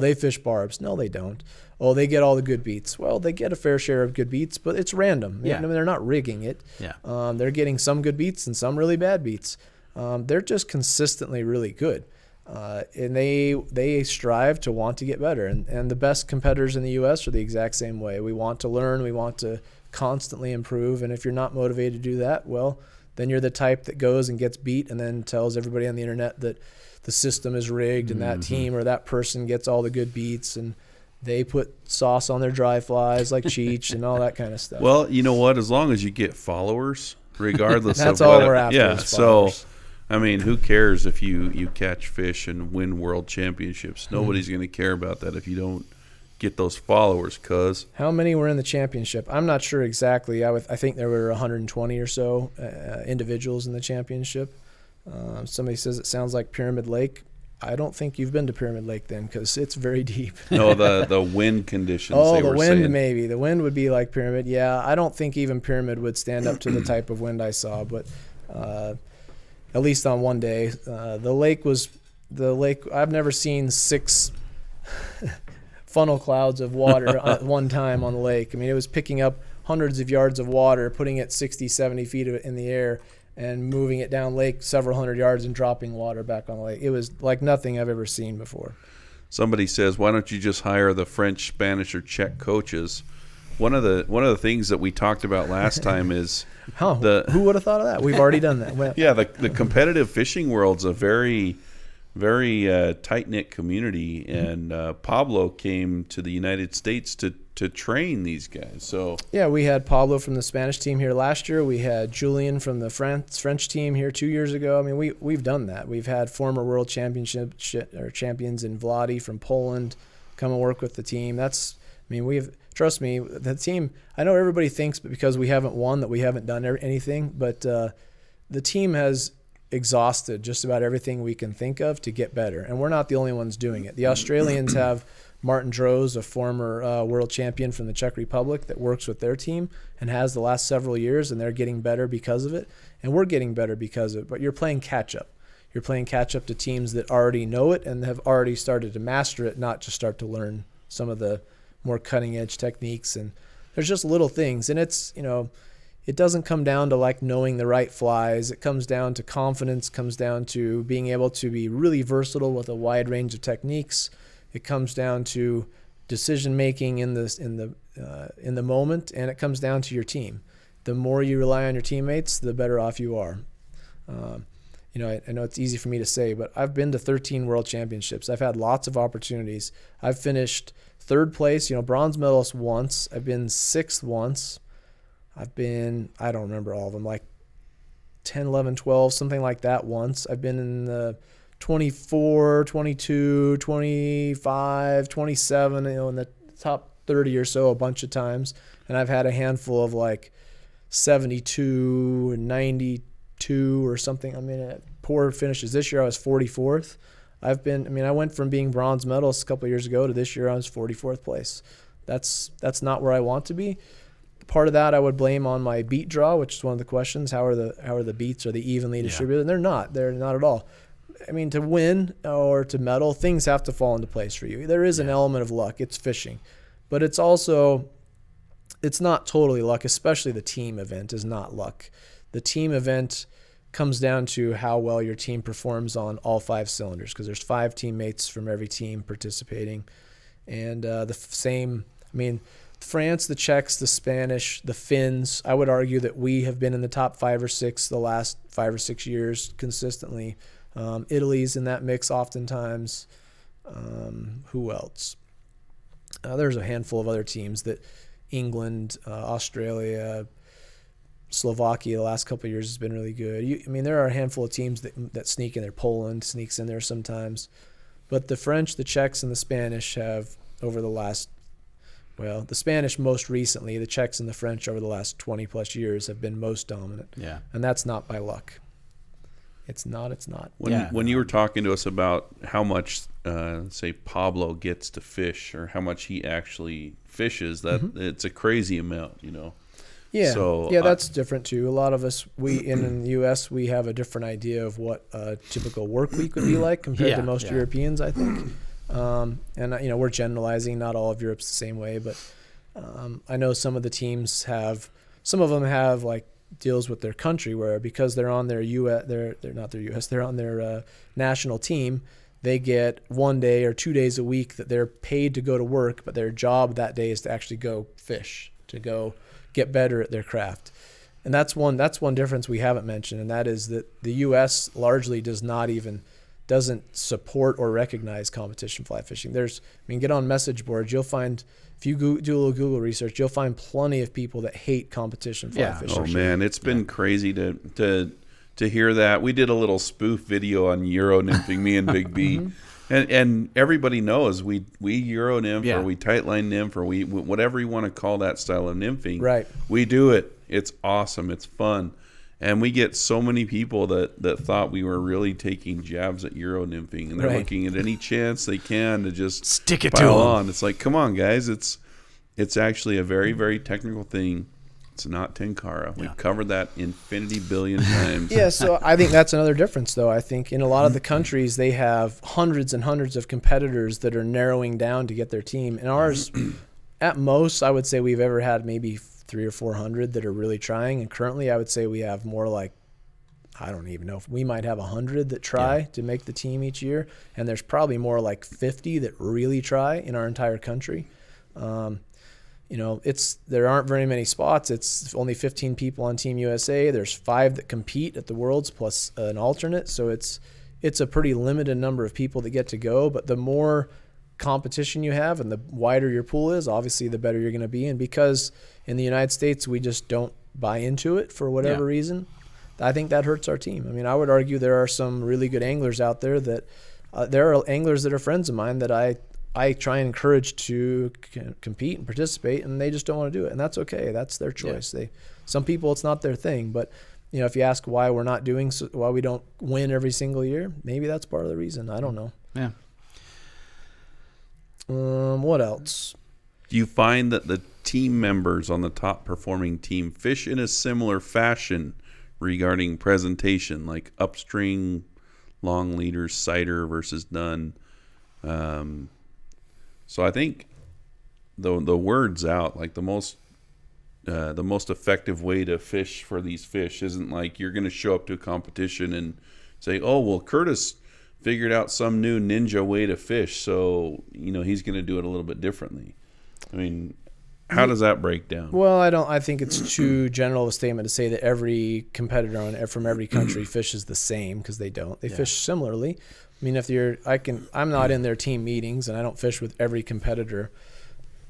they fish barbs. No, they don't. Oh, they get all the good beats. Well, they get a fair share of good beats, but it's random. Yeah. I mean, they're not rigging it. Yeah. They're getting some good beats and some really bad beats. They're just consistently really good. And they strive to want to get better. And the best competitors in the U.S. are the exact same way. We want to learn. We want to constantly improve. And if you're not motivated to do that, well, then you're the type that goes and gets beat and then tells everybody on the internet that the system is rigged and that team or that person gets all the good beats and they put sauce on their dry flies like Cheech and all that kind of stuff. Well, you know what? As long as you get followers, regardless That's of all what, we're after. yeah. Is So, followers. I mean, who cares if you catch fish and win world championships? Nobody's going to care about that if you don't get those followers. Cause how many were in the championship? I'm not sure exactly. I think there were 120 or so individuals in the championship. Somebody says it sounds like Pyramid Lake. I don't think you've been to Pyramid Lake then, because it's very deep. No, the wind conditions. Oh, they the were wind saying. maybe. The wind would be like Pyramid. Yeah, I don't think even Pyramid would stand up to the type of wind I saw, but at least on one day. The lake, I've never seen 6 funnel clouds of water at one time on the lake. I mean, it was picking up hundreds of yards of water, putting it 60, 70 feet in the air, and moving it down lake several hundred yards and dropping water back on the lake. It was like nothing I've ever seen before. Somebody says, why don't you just hire the French, Spanish, or Czech coaches? One of the things that we talked about last time is who would have thought of that? We've already done that. Well, yeah, the competitive fishing world's a very, very tight-knit community, and Pablo came to the United States to train these guys. So yeah, we had Pablo from the Spanish team here last year. We had Julian from the French team here 2 years ago. I mean, we've done that. We've had former world champions in Vladi from Poland come and work with the team. Trust me, the team, I know everybody thinks because we haven't won that we haven't done anything, but the team has exhausted just about everything we can think of to get better, and we're not the only ones doing it. The Australians have Martin Droz, a former world champion from the Czech Republic, that works with their team and has the last several years, and they're getting better because of it, and we're getting better because of it. But you're playing catch-up. You're playing catch-up to teams that already know it and have already started to master it, not just start to learn some of the more cutting-edge techniques. And there's just little things, and it's, it doesn't come down to like knowing the right flies. It comes down to confidence, comes down to being able to be really versatile with a wide range of techniques. It comes down to decision making in the moment, and it comes down to your team. The more you rely on your teammates, the better off you are. I know it's easy for me to say, but I've been to 13 world championships. I've had lots of opportunities. I've finished third place, bronze medalist once. I've been sixth once. I've been, I don't remember all of them, like 10, 11, 12, something like that once. I've been in the 24, 22, 25, 27, in the top 30 or so a bunch of times. And I've had a handful of like 72 and 92 or something. Poor finishes. This year I was 44th. I went from being bronze medalist a couple of years ago to this year I was 44th place. That's not where I want to be. Part of that I would blame on my beat draw, which is one of the questions. How are the beats? Are they evenly distributed? And they're not. They're not at all. To win or to medal, things have to fall into place for you. There is an element of luck. It's fishing. But it's not totally luck, especially the team event is not luck. The team event comes down to how well your team performs on all 5 cylinders, because there's 5 teammates from every team participating. And France, the Czechs, the Spanish, the Finns, I would argue that we have been in the top 5 or 6 the last 5 or 6 years consistently. Italy's in that mix oftentimes. Who else? There's a handful of other teams that England, Australia, Slovakia the last couple of years has been really good. There are a handful of teams that sneak in there. Poland sneaks in there sometimes. But the French, the Czechs, and the Spanish have over the last, the Spanish most recently, the Czechs and the French over the last 20 plus years have been most dominant. Yeah. And that's not by luck. It's not. When you were talking to us about how much, say, Pablo gets to fish or how much he actually fishes, that it's a crazy amount, Yeah, so, that's different too. A lot of us, in the U.S., we have a different idea of what a typical work week would be like compared to most Europeans, I think. We're generalizing. Not all of Europe's the same way, but I know some of the teams some of them have like deals with their country where because they're on their they're on their national team, they get 1 day or 2 days a week that they're paid to go to work, but their job that day is to actually go fish, to go get better at their craft. And that's one difference we haven't mentioned, and that is that the U.S. largely doesn't support or recognize competition fly fishing. Get on message boards, you'll find, if you do a little Google research, you'll find plenty of people that hate competition fly fishing. Oh man, it's been crazy to hear that. We did a little spoof video on Euro nymphing, me and Big B. And everybody knows we Euro nymph or we tightline nymph or we whatever you want to call that style of nymphing. Right. We do it. It's awesome. It's fun. And we get so many people that thought we were really taking jabs at Euro nymphing, and they're looking at any chance they can to just stick it pile to on. It's like, come on, guys. It's actually a very, very technical thing. It's not tenkara. We've covered that infinity billion times. Yeah, so I think that's another difference, though. I think in a lot of the countries, they have hundreds and hundreds of competitors that are narrowing down to get their team. And ours, at most, I would say we've ever had maybe 300 or 400 that are really trying. And currently, I would say we have more like, I don't even know, if we might have 100 that try to make the team each year. And there's probably more like 50 that really try in our entire country. There aren't very many spots. It's only 15 people on Team USA. There's 5 that compete at the Worlds plus an alternate. So it's a pretty limited number of people that get to go. But the more competition you have and the wider your pool is, obviously the better you're going to be. And because in the United States we just don't buy into it for whatever reason, I think that hurts our team. I would argue there are some really good anglers out there that there are anglers that are friends of mine that I try and encourage to compete and participate, and they just don't want to do it, and that's okay. That's their choice. Some people, it's not their thing, but if you ask why we're not doing, why we don't win every single year, maybe that's part of the reason. I don't know. Yeah. What else? Do you find that the team members on the top performing team fish in a similar fashion regarding presentation, like upstream, long leaders, sighter versus none? So I think the word's out, like the most the most effective way to fish for these fish isn't like you're going to show up to a competition and say, oh, well, Curtis figured out some new ninja way to fish, so he's going to do it a little bit differently. I mean, how does that break down? Well, I think it's too general of a statement to say that every competitor from every country fishes the same, because they don't. They fish similarly. I mean, I'm not in their team meetings, and I don't fish with every competitor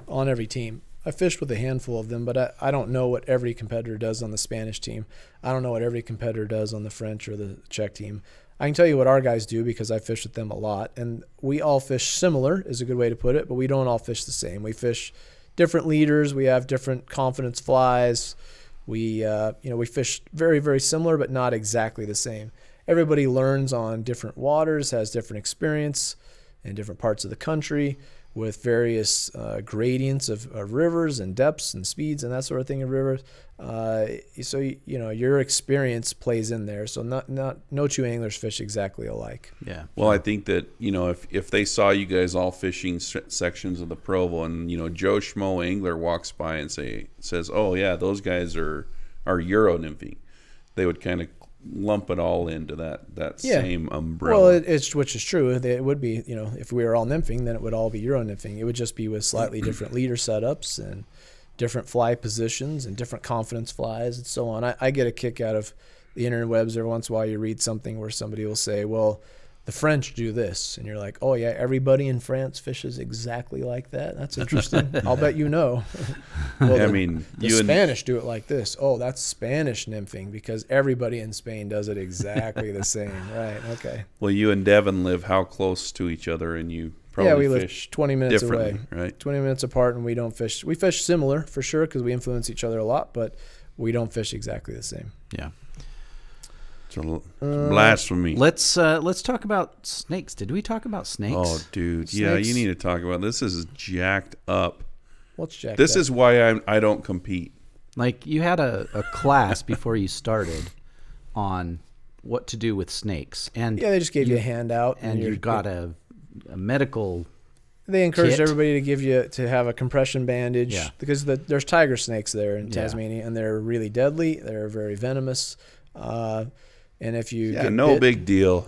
on every team. I fished with a handful of them, but I don't know what every competitor does on the Spanish team. I don't know what every competitor does on the French or the Czech team. I can tell you what our guys do because I fish with them a lot, and we all fish similar is a good way to put it, but we don't all fish the same. We fish different leaders. We have different confidence flies. We fish very, very similar, but not exactly the same. Everybody learns on different waters, has different experience in different parts of the country, with various gradients of rivers and depths and speeds and that sort of thing of rivers. So your experience plays in there. So no two anglers fish exactly alike. Yeah. Well, I think that if they saw you guys all fishing sections of the Provo, and Joe Schmo angler walks by and says, oh yeah, those guys are Euro nymphing, they would kind of lump it all into that same umbrella. Well, which is true. It would be, if we were all nymphing, then it would all be Euro nymphing. It would just be with slightly different leader setups and different fly positions and different confidence flies and so on. I get a kick out of the interwebs every once in a while. You read something where somebody will say, well, the French do this. And you're like, oh yeah, everybody in France fishes exactly like that? That's interesting. I'll bet you know. Well, the Spanish do it like this. Oh, that's Spanish nymphing because everybody in Spain does it exactly the same. Right, okay. Well, you and Devin live how close to each other, and you probably we fish live 20 minutes away. Right? 20 minutes apart, and we don't fish. We fish similar for sure because we influence each other a lot, but we don't fish exactly the same. Yeah. It's blasphemy. Let's talk about snakes. Did we talk about snakes? Oh, dude. Snakes? Yeah, you need to talk about this. This is jacked up. What's jacked This up? is why I don't compete. Like you had a class before you started on what to do with snakes, and they just gave you a handout, and you got a medical. They encouraged kit. everybody to have a compression bandage because there's tiger snakes there in Tasmania, and they're really deadly. They're very venomous. And if you get no bit, big deal.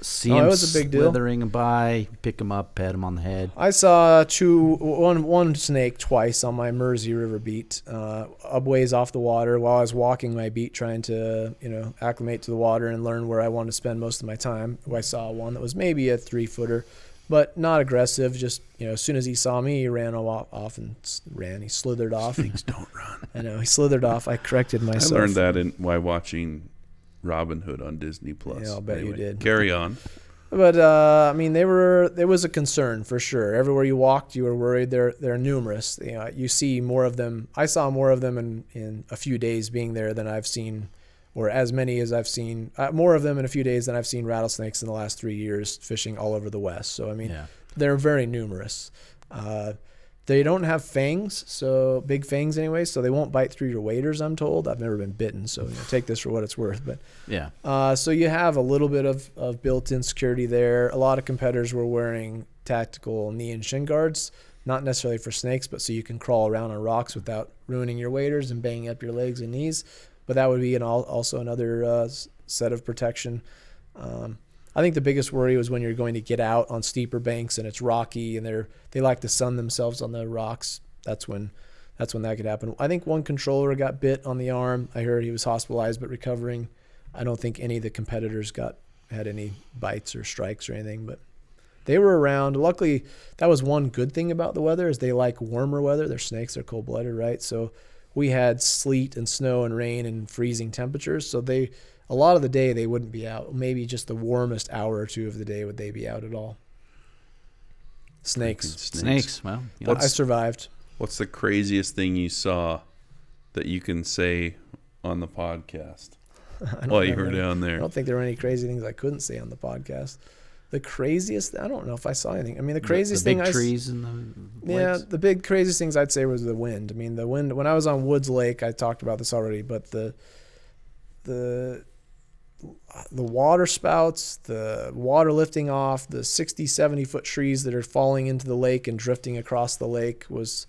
See them it was a big deal. slithering by, pick them up, pat them on the head. I saw one snake twice on my Mersey River beat, up ways off the water while I was walking my beat, trying to acclimate to the water and learn where I wanted to spend most of my time. I saw one that was maybe a 3-footer, but not aggressive. Just as soon as he saw me, he ran off and ran. He slithered off. Things don't run. I know he slithered off. I corrected myself. I learned that while watching Robin Hood on Disney Plus. Yeah, I'll bet you did. Carry on. But there was a concern for sure. Everywhere you walked, you were worried. They're numerous. You see more of them. I saw more of them in a few days being there than I've seen, or as many as I've seen. More of them in a few days than I've seen rattlesnakes in the last 3 years fishing all over the West. So they're very numerous. They don't have fangs, so big fangs anyway, so they won't bite through your waders, I'm told. I've never been bitten, so take this for what it's worth. But so you have a little bit of built-in security there. A lot of competitors were wearing tactical knee and shin guards, not necessarily for snakes, but so you can crawl around on rocks without ruining your waders and banging up your legs and knees. But that would be also another set of protection. I think the biggest worry was when you're going to get out on steeper banks and it's rocky and they like to sun themselves on the rocks. That's when that could happen. I think one controller got bit on the arm. I heard he was hospitalized but recovering. I don't think any of the competitors had any bites or strikes or anything, but they were around. Luckily, that was one good thing about the weather is they like warmer weather. They're snakes, they're cold-blooded, right? So we had sleet and snow and rain and freezing temperatures, so a lot of the day they wouldn't be out. Maybe just the warmest hour or two of the day would they be out at all. Snakes. Well, I survived. What's the craziest thing you saw that you can say on the podcast while you were down there? I don't think there were any crazy things I couldn't say on the podcast. The craziest, I don't know if I saw anything. I mean, the craziest the big thing trees in the lakes? The big craziest things I'd say was the wind. I mean, the wind, when I was on Woods Lake, I talked about this already, but the water spouts, the water lifting off, the 60, 70-foot trees that are falling into the lake and drifting across the lake was,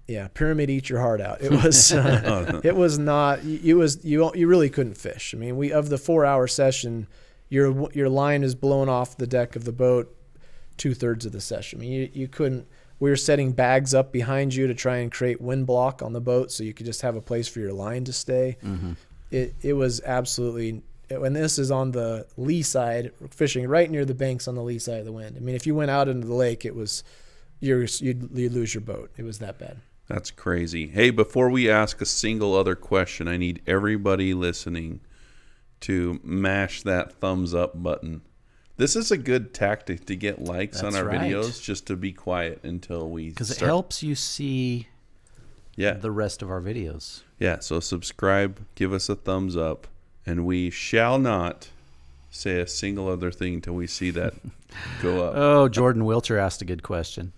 Yeah, pyramid eat your heart out. It was it was not you really couldn't fish. I mean, of the 4-hour session, your line is blown off the deck of the boat 2/3 of the session. I mean, you couldn't. We were setting bags up behind you to try and create wind block on the boat so you could just have a place for your line to stay. Mm-hmm. It was absolutely. And this is on the lee side, fishing right near the banks on the lee side of the wind. I mean, if you went out into the lake, it was you'd lose your boat. It was that bad. That's crazy. Hey, before we ask a single other question, I need everybody listening to mash that thumbs up button. This is a good tactic to get likes on our videos, just to be quiet until we start. Because it helps you see the rest of our videos. Yeah, so subscribe, give us a thumbs up, and we shall not say a single other thing until we see that go up. Oh, Jordan Wilcher asked a good question.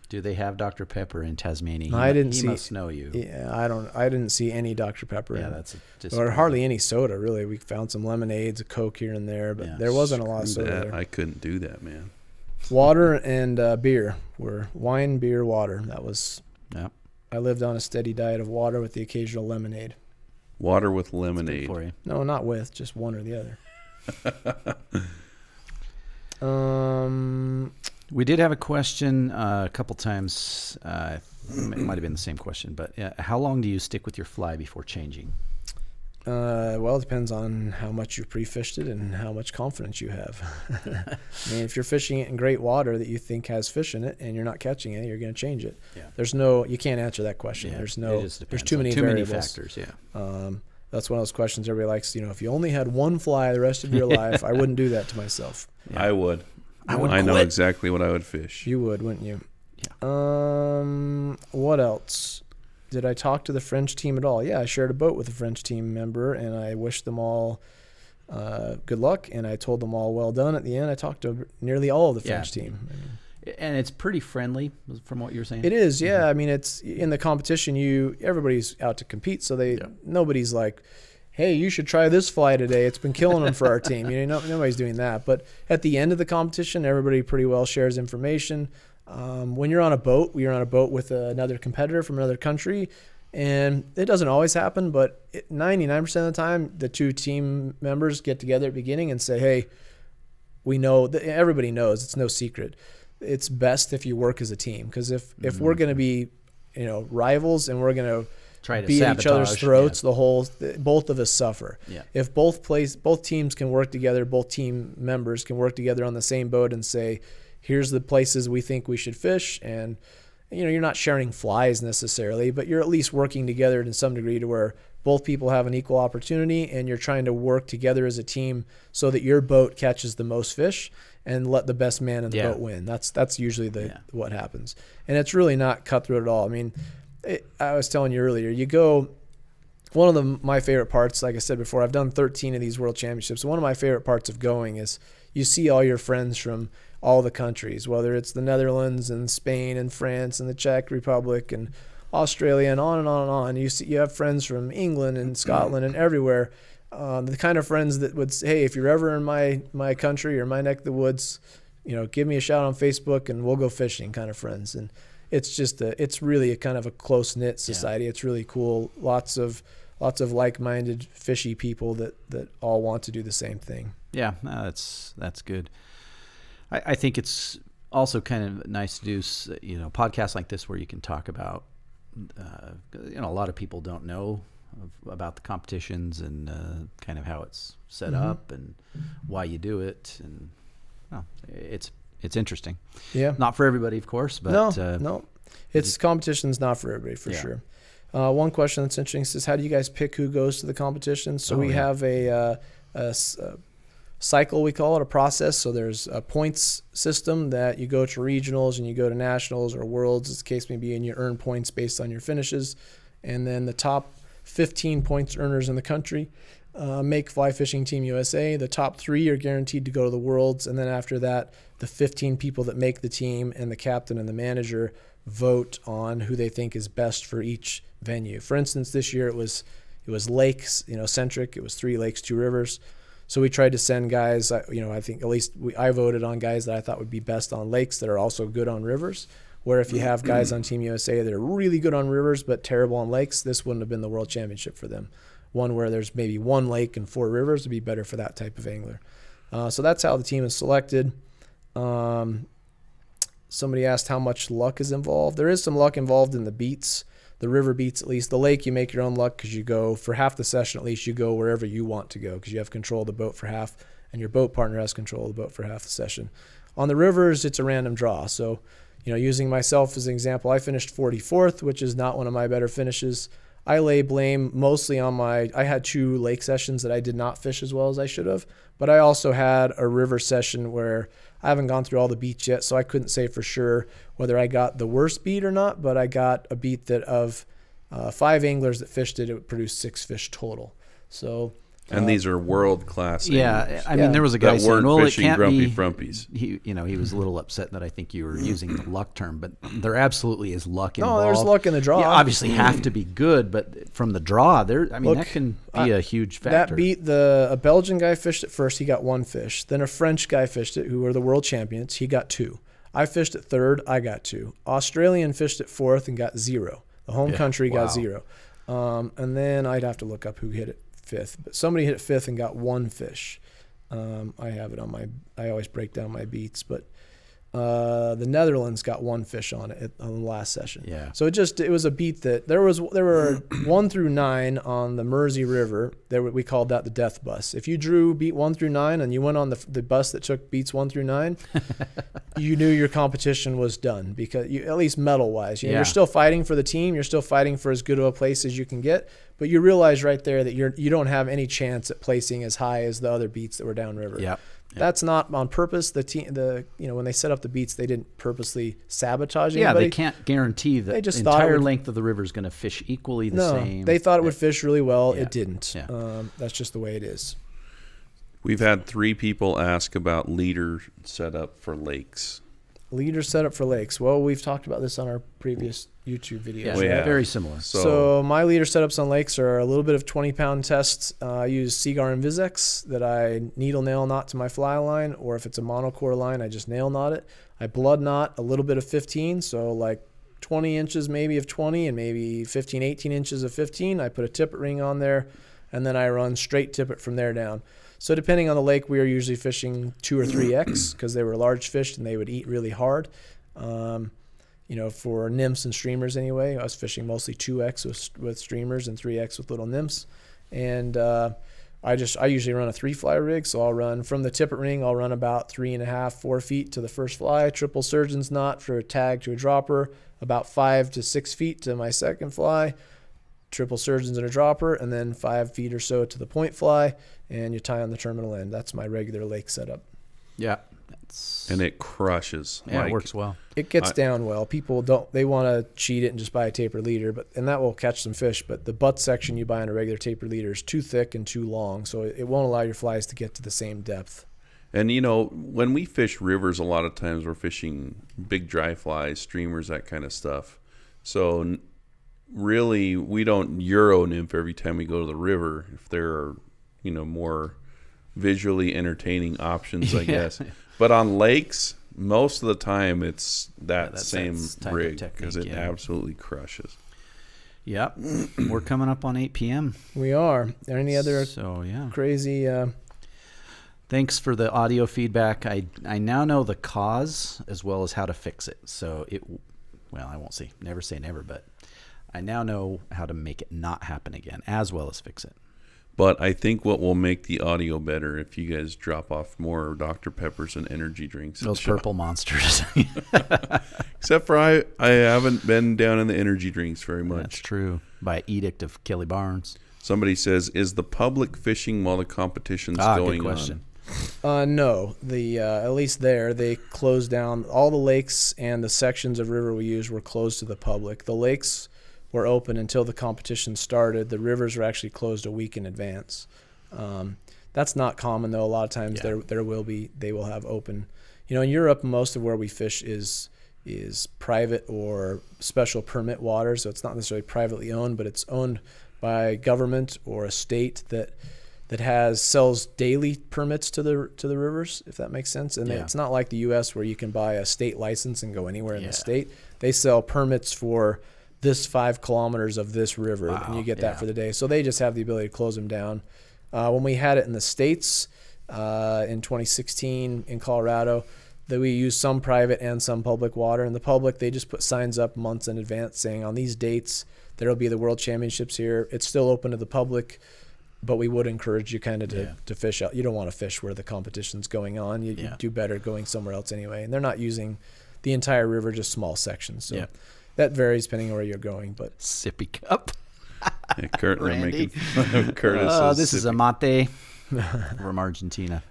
Do they have Dr. Pepper in Tasmania? He must know you. Yeah, I didn't see any Dr. Pepper. Yeah, that's or hardly any soda really. We found some lemonades, a Coke here and there, but there wasn't a lot of soda there. I couldn't do that, man. Water and beer were wine, beer, water. That was. Yeah. I lived on a steady diet of water with the occasional lemonade. Water with lemonade. For you. No, not with, just one or the other. We did have a question a couple times. It might have been the same question, but how long do you stick with your fly before changing? Well, it depends on how much you pre-fished it and how much confidence you have. I mean, if you're fishing it in great water that you think has fish in it and you're not catching it, you're going to change it. Yeah. You can't answer that question. Yeah, There's too many variables. Factors. Yeah. That's one of those questions everybody likes. If you only had one fly the rest of your life, I wouldn't do that to myself. Yeah. I would. I know exactly what I would fish. You would, wouldn't you? Yeah. What else? Did I talk to the French team at all? Yeah, I shared a boat with a French team member, and I wished them all good luck, and I told them all well done at the end. I talked to nearly all of the French team. And it's pretty friendly, from what you're saying. It is, yeah. I mean, it's in the competition. Everybody's out to compete, so nobody's like, hey, you should try this fly today. It's been killing them for our team. Nobody's doing that. But at the end of the competition, everybody pretty well shares information. When you're on a boat with another competitor from another country, and it doesn't always happen, but 99% of the time, the two team members get together at the beginning and say, hey, we know that everybody knows, it's no secret. It's best if you work as a team, because if we're going to be, rivals and we're going to try to be at each other's throats, yeah. Both of us suffer. Yeah. If both teams can work together, both team members can work together on the same boat and say, here's the places we think we should fish, and you're not sharing flies necessarily, but you're at least working together to some degree to where both people have an equal opportunity, and you're trying to work together as a team so that your boat catches the most fish and let the best man in the boat win. That's usually what happens, and it's really not cutthroat at all. I mean, I was telling you earlier, one of my favorite parts, like I said before, I've done 13 of these world championships. One of my favorite parts of going is you see all your friends from all the countries, whether it's the Netherlands and Spain and France and the Czech Republic and Australia and on and on and on. You have friends from England and Scotland and everywhere. The kind of friends that would say, hey, if you're ever in my country or my neck of the woods, give me a shout on Facebook and we'll go fishing kind of friends. And it's really a kind of a close knit society. Yeah. It's really cool. Lots of like-minded fishy people that all want to do the same thing. Yeah, no, that's good. I think it's also kind of nice to do podcasts like this where you can talk about a lot of people don't know about the competitions and kind of how it's set up and why you do it, and it's interesting. Yeah, not for everybody, of course, but no, competition's not for everybody for sure. One question that's interesting is, how do you guys pick who goes to the competition? So we have a cycle, we call it, a process. So there's a points system that you go to regionals and you go to nationals or worlds, as the case may be, and you earn points based on your finishes. And then the top 15 points earners in the country make Fly Fishing Team USA. The top 3 are guaranteed to go to the worlds. And then after that, the 15 people that make the team and the captain and the manager vote on who they think is best for each venue. For instance, this year it was lakes, centric. It was 3 lakes, 2 rivers. So we tried to send guys, I think at least I voted on guys that I thought would be best on lakes that are also good on rivers. Where if you have guys on Team USA that are really good on rivers but terrible on lakes, this wouldn't have been the world championship for them. One where there's maybe one lake and 4 rivers would be better for that type of angler. So that's how the team is selected. Somebody asked how much luck is involved. There is some luck involved in the beats, the river beats at least. The lake, you make your own luck because you go, for half the session at least, you go wherever you want to go because you have control of the boat for half, and your boat partner has control of the boat for half the session. On the rivers, it's a random draw. So, using myself as an example, I finished 44th, which is not one of my better finishes. I lay blame mostly on I had 2 lake sessions that I did not fish as well as I should have, but I also had a river session where I haven't gone through all the beats yet, so I couldn't say for sure whether I got the worst beat or not, but I got a beat that of 5 anglers that fished it produced 6 fish total. So. And these are world-class Yeah, anglers I mean, there was a guy that saying, weren't "Well, it fishing can't grumpy be." frumpies. He was a little upset that I think you were using the luck term, but there absolutely is luck involved. No, there's luck in the draw. You obviously have to be good, but from the draw, that can be a huge factor. That beat a Belgian guy fished it first. He got 1 fish. Then a French guy fished it, who were the world champions. He got 2. I fished it 3rd. I got 2. Australian fished it 4th and got 0. The home country got 0. And then I'd have to look up who hit it 5th, but somebody hit it 5th and got 1 fish. I have it on I always break down my beats, but the Netherlands got 1 fish on it on the last session. Yeah. So it was a beat that there were 1 through 9 on the Mersey River. We called that the death bus. If you drew beat 1 through 9 and you went on the bus that took beats 1 through 9, you knew your competition was done because at least medal wise, you're still fighting for the team. You're still fighting for as good of a place as you can get. But you realize right there that you don't have any chance at placing as high as the other beats that were downriver. Yep. That's not on purpose. The team, when they set up the beats, they didn't purposely sabotage anybody. Yeah, they can't guarantee that the entire length of the river is going to fish equally the same. They thought it would fish really well. Yeah. It didn't. Yeah. That's just the way it is. We've had 3 people ask about leader setup for lakes. Leader setup for lakes. Well, we've talked about this on our previous YouTube videos. Yeah, Well, yeah. very similar. So my leader setups on lakes are a little bit of 20-pound tests. I use Seagar and Vizex that I needle nail knot to my fly line, or if it's a monocore line, I just nail knot it. I blood knot a little bit of 15, so like 20 inches maybe of 20 and maybe 15, 18 inches of 15. I put a tippet ring on there, and then I run straight tippet from there down. So depending on the lake, we are usually fishing 2 or 3X because they were large fish and they would eat really hard. For nymphs and streamers anyway, I was fishing mostly 2X with streamers and 3X with little nymphs. And I usually run a 3-fly rig, so I'll run from the tippet ring, I'll run about 3.5, 4 feet to the first fly, triple surgeon's knot for a tag to a dropper, about 5 to 6 feet to my second fly, triple surgeons and a dropper, and then 5 feet or so to the point fly, and you tie on the terminal end. That's my regular lake setup. Yeah. And it crushes. Yeah, it works well. It gets down well. People they want to cheat it and just buy a taper leader, and that will catch some fish. But the butt section you buy on a regular taper leader is too thick and too long, so it won't allow your flies to get to the same depth. And when we fish rivers, a lot of times we're fishing big dry flies, streamers, that kind of stuff. So really, we don't Euro nymph every time we go to the river. If there are, more visually entertaining options, I guess. But on lakes, most of the time it's that same rig because it absolutely crushes. Yep. We're coming up on 8 p.m. We are. Are there any other crazy... Thanks for the audio feedback. I now know the cause as well as how to fix it. So I won't never say never, but I now know how to make it not happen again as well as fix it. But I think what will make the audio better if you guys drop off more Dr. Peppers and energy drinks. Those purple monsters. Except for I haven't been down in the energy drinks very much. That's true. By edict of Kelly Barnes. Somebody says, is the public fishing while the competition's going good question. on? No. At least they closed down. All the lakes and the sections of river we used were closed to the public. The lakes were open until the competition started. The rivers were actually closed a week in advance. That's not common though. A lot of times they will have open. In Europe, most of where we fish is private or special permit water, so it's not necessarily privately owned, but it's owned by government or a state that that sells daily permits to the rivers, if that makes sense. And Yeah. it's not like the U.S. where you can buy a state license and go anywhere in Yeah. the state. They sell permits for this 5 kilometers of this river, and Wow, you get yeah. that for the day. So they just have the ability to close them down. When we had it in the States in 2016 in Colorado, that we used some private and some public water. And the public, they just put signs up months in advance saying on these dates there will be the World Championships here. It's still open to the public, but we would encourage you kind of to fish out. You don't want to fish where the competition's going on. You do better going somewhere else anyway. And they're not using the entire river, just small sections. So that varies depending on where you're going. But Sippy cup. Yeah, Kurt, we're Randy. making Curtis. This is a mate from Argentina.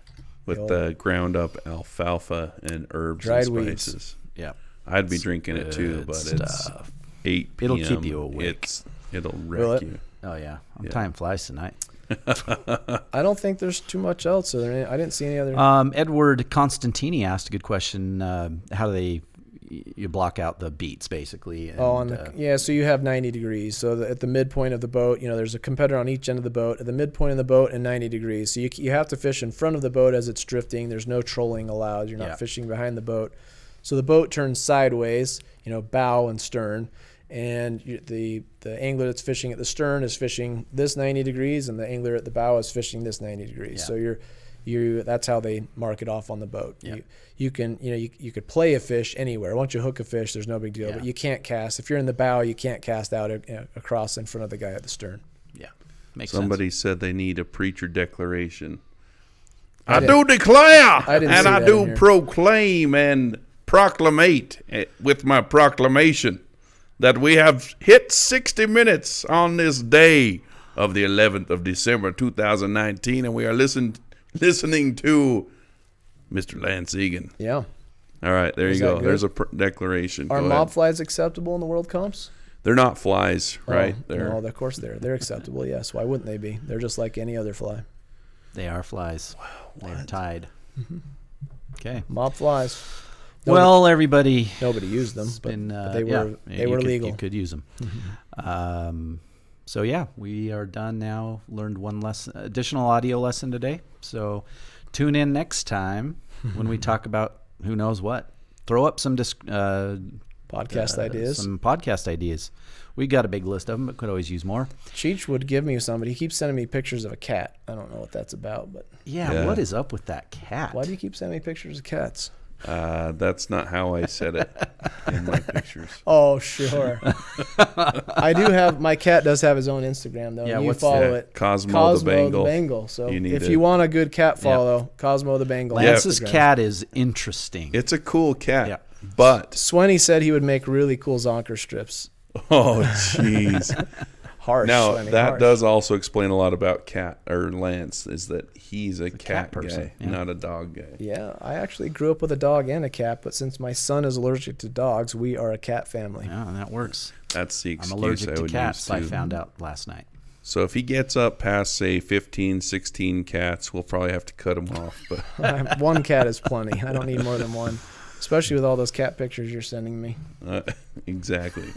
with the ground up alfalfa and herbs Dried and weeds. spices. Yeah. I'd be drinking it too, Good but stuff. it's 8 p.m. It'll keep you awake. It'll wreck Will it? you. Oh yeah, I'm Yeah. tying flies tonight. I don't think there's too much else. I didn't see any other. Edward Constantini asked a good question. How do you block out the beats basically? And, So you have 90 degrees. So at the midpoint of the boat, there's a competitor on each end of the boat. At the midpoint of the boat and 90 degrees. So you have to fish in front of the boat as it's drifting. There's no trolling allowed. You're not fishing behind the boat. So the boat turns sideways, bow and stern. And the angler that's fishing at the stern is fishing this 90 degrees, and the angler at the bow is fishing this 90 degrees. Yeah. So that's how they mark it off on the boat. Yeah. You could play a fish anywhere. Once you hook a fish, there's no big deal. Yeah. But you can't cast. If you're in the bow, you can't cast out across in front of the guy at the stern. Yeah, makes Somebody sense. said they need a preacher declaration. I I didn't- do declare, I didn't and see I that do in here. proclaim and proclamate with my proclamation that we have hit 60 minutes on this day of the 11th of December 2019, and we are listening to Mr. Lance Egan. Yeah. All right, there Is you that go. good? There's a declaration. Are Go mob ahead. flies acceptable in the world comps? They're not flies, right? Oh, no, of course they're acceptable. Yes. Why wouldn't they be? They're just like any other fly. They are flies. They're tied. Okay. Mob flies. Well, everybody. Nobody used them, It's but, been, but they yeah, were you could- legal. You could use them. So yeah, we are done now. Learned one additional audio lesson today. So tune in next time when we talk about who knows what. Throw up some Podcast ideas. Some podcast ideas. We got a big list of them, but could always use more. Cheech would give me some, but he keeps sending me pictures of a cat. I don't know what that's about, but Yeah, what is up with that cat? why do you keep sending me pictures of cats? That's not how I said it in my pictures. Oh, sure. I do have, my cat does have his own Instagram, though. Yeah, and you what's follow that? it. Cosmo the Bengal. So You need if to- you want a good cat follow, Cosmo the Bengal. on Lance's Instagram. cat is interesting. It's a cool cat, Yeah. but Swenny said he would make really cool zonker strips. oh jeez. Harsh. Now Swenny, that harsh. does also explain a lot about Cat or Lance, is that he's a cat person, guy, yeah. not a dog guy. Yeah, I actually grew up with a dog and a cat, but since my son is allergic to dogs, we are a cat family. Yeah, that works. That's the I'm excuse allergic I to would cats, use I too. found out last night. So if he gets up past say 15, 16 cats, we'll probably have to cut him off. But One cat is plenty. I don't need more than one, especially with all those cat pictures you're sending me. exactly.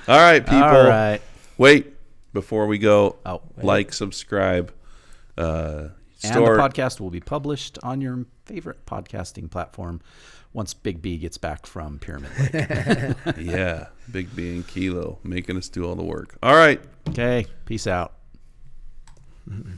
All right, people. All right. Wait, before we go, Oh, like, subscribe. and the Store. podcast will be published on your favorite podcasting platform once Big B gets back from Pyramid Lake. Yeah, Big B and Kilo making us do all the work. All right. Okay, peace out. Mm-hmm.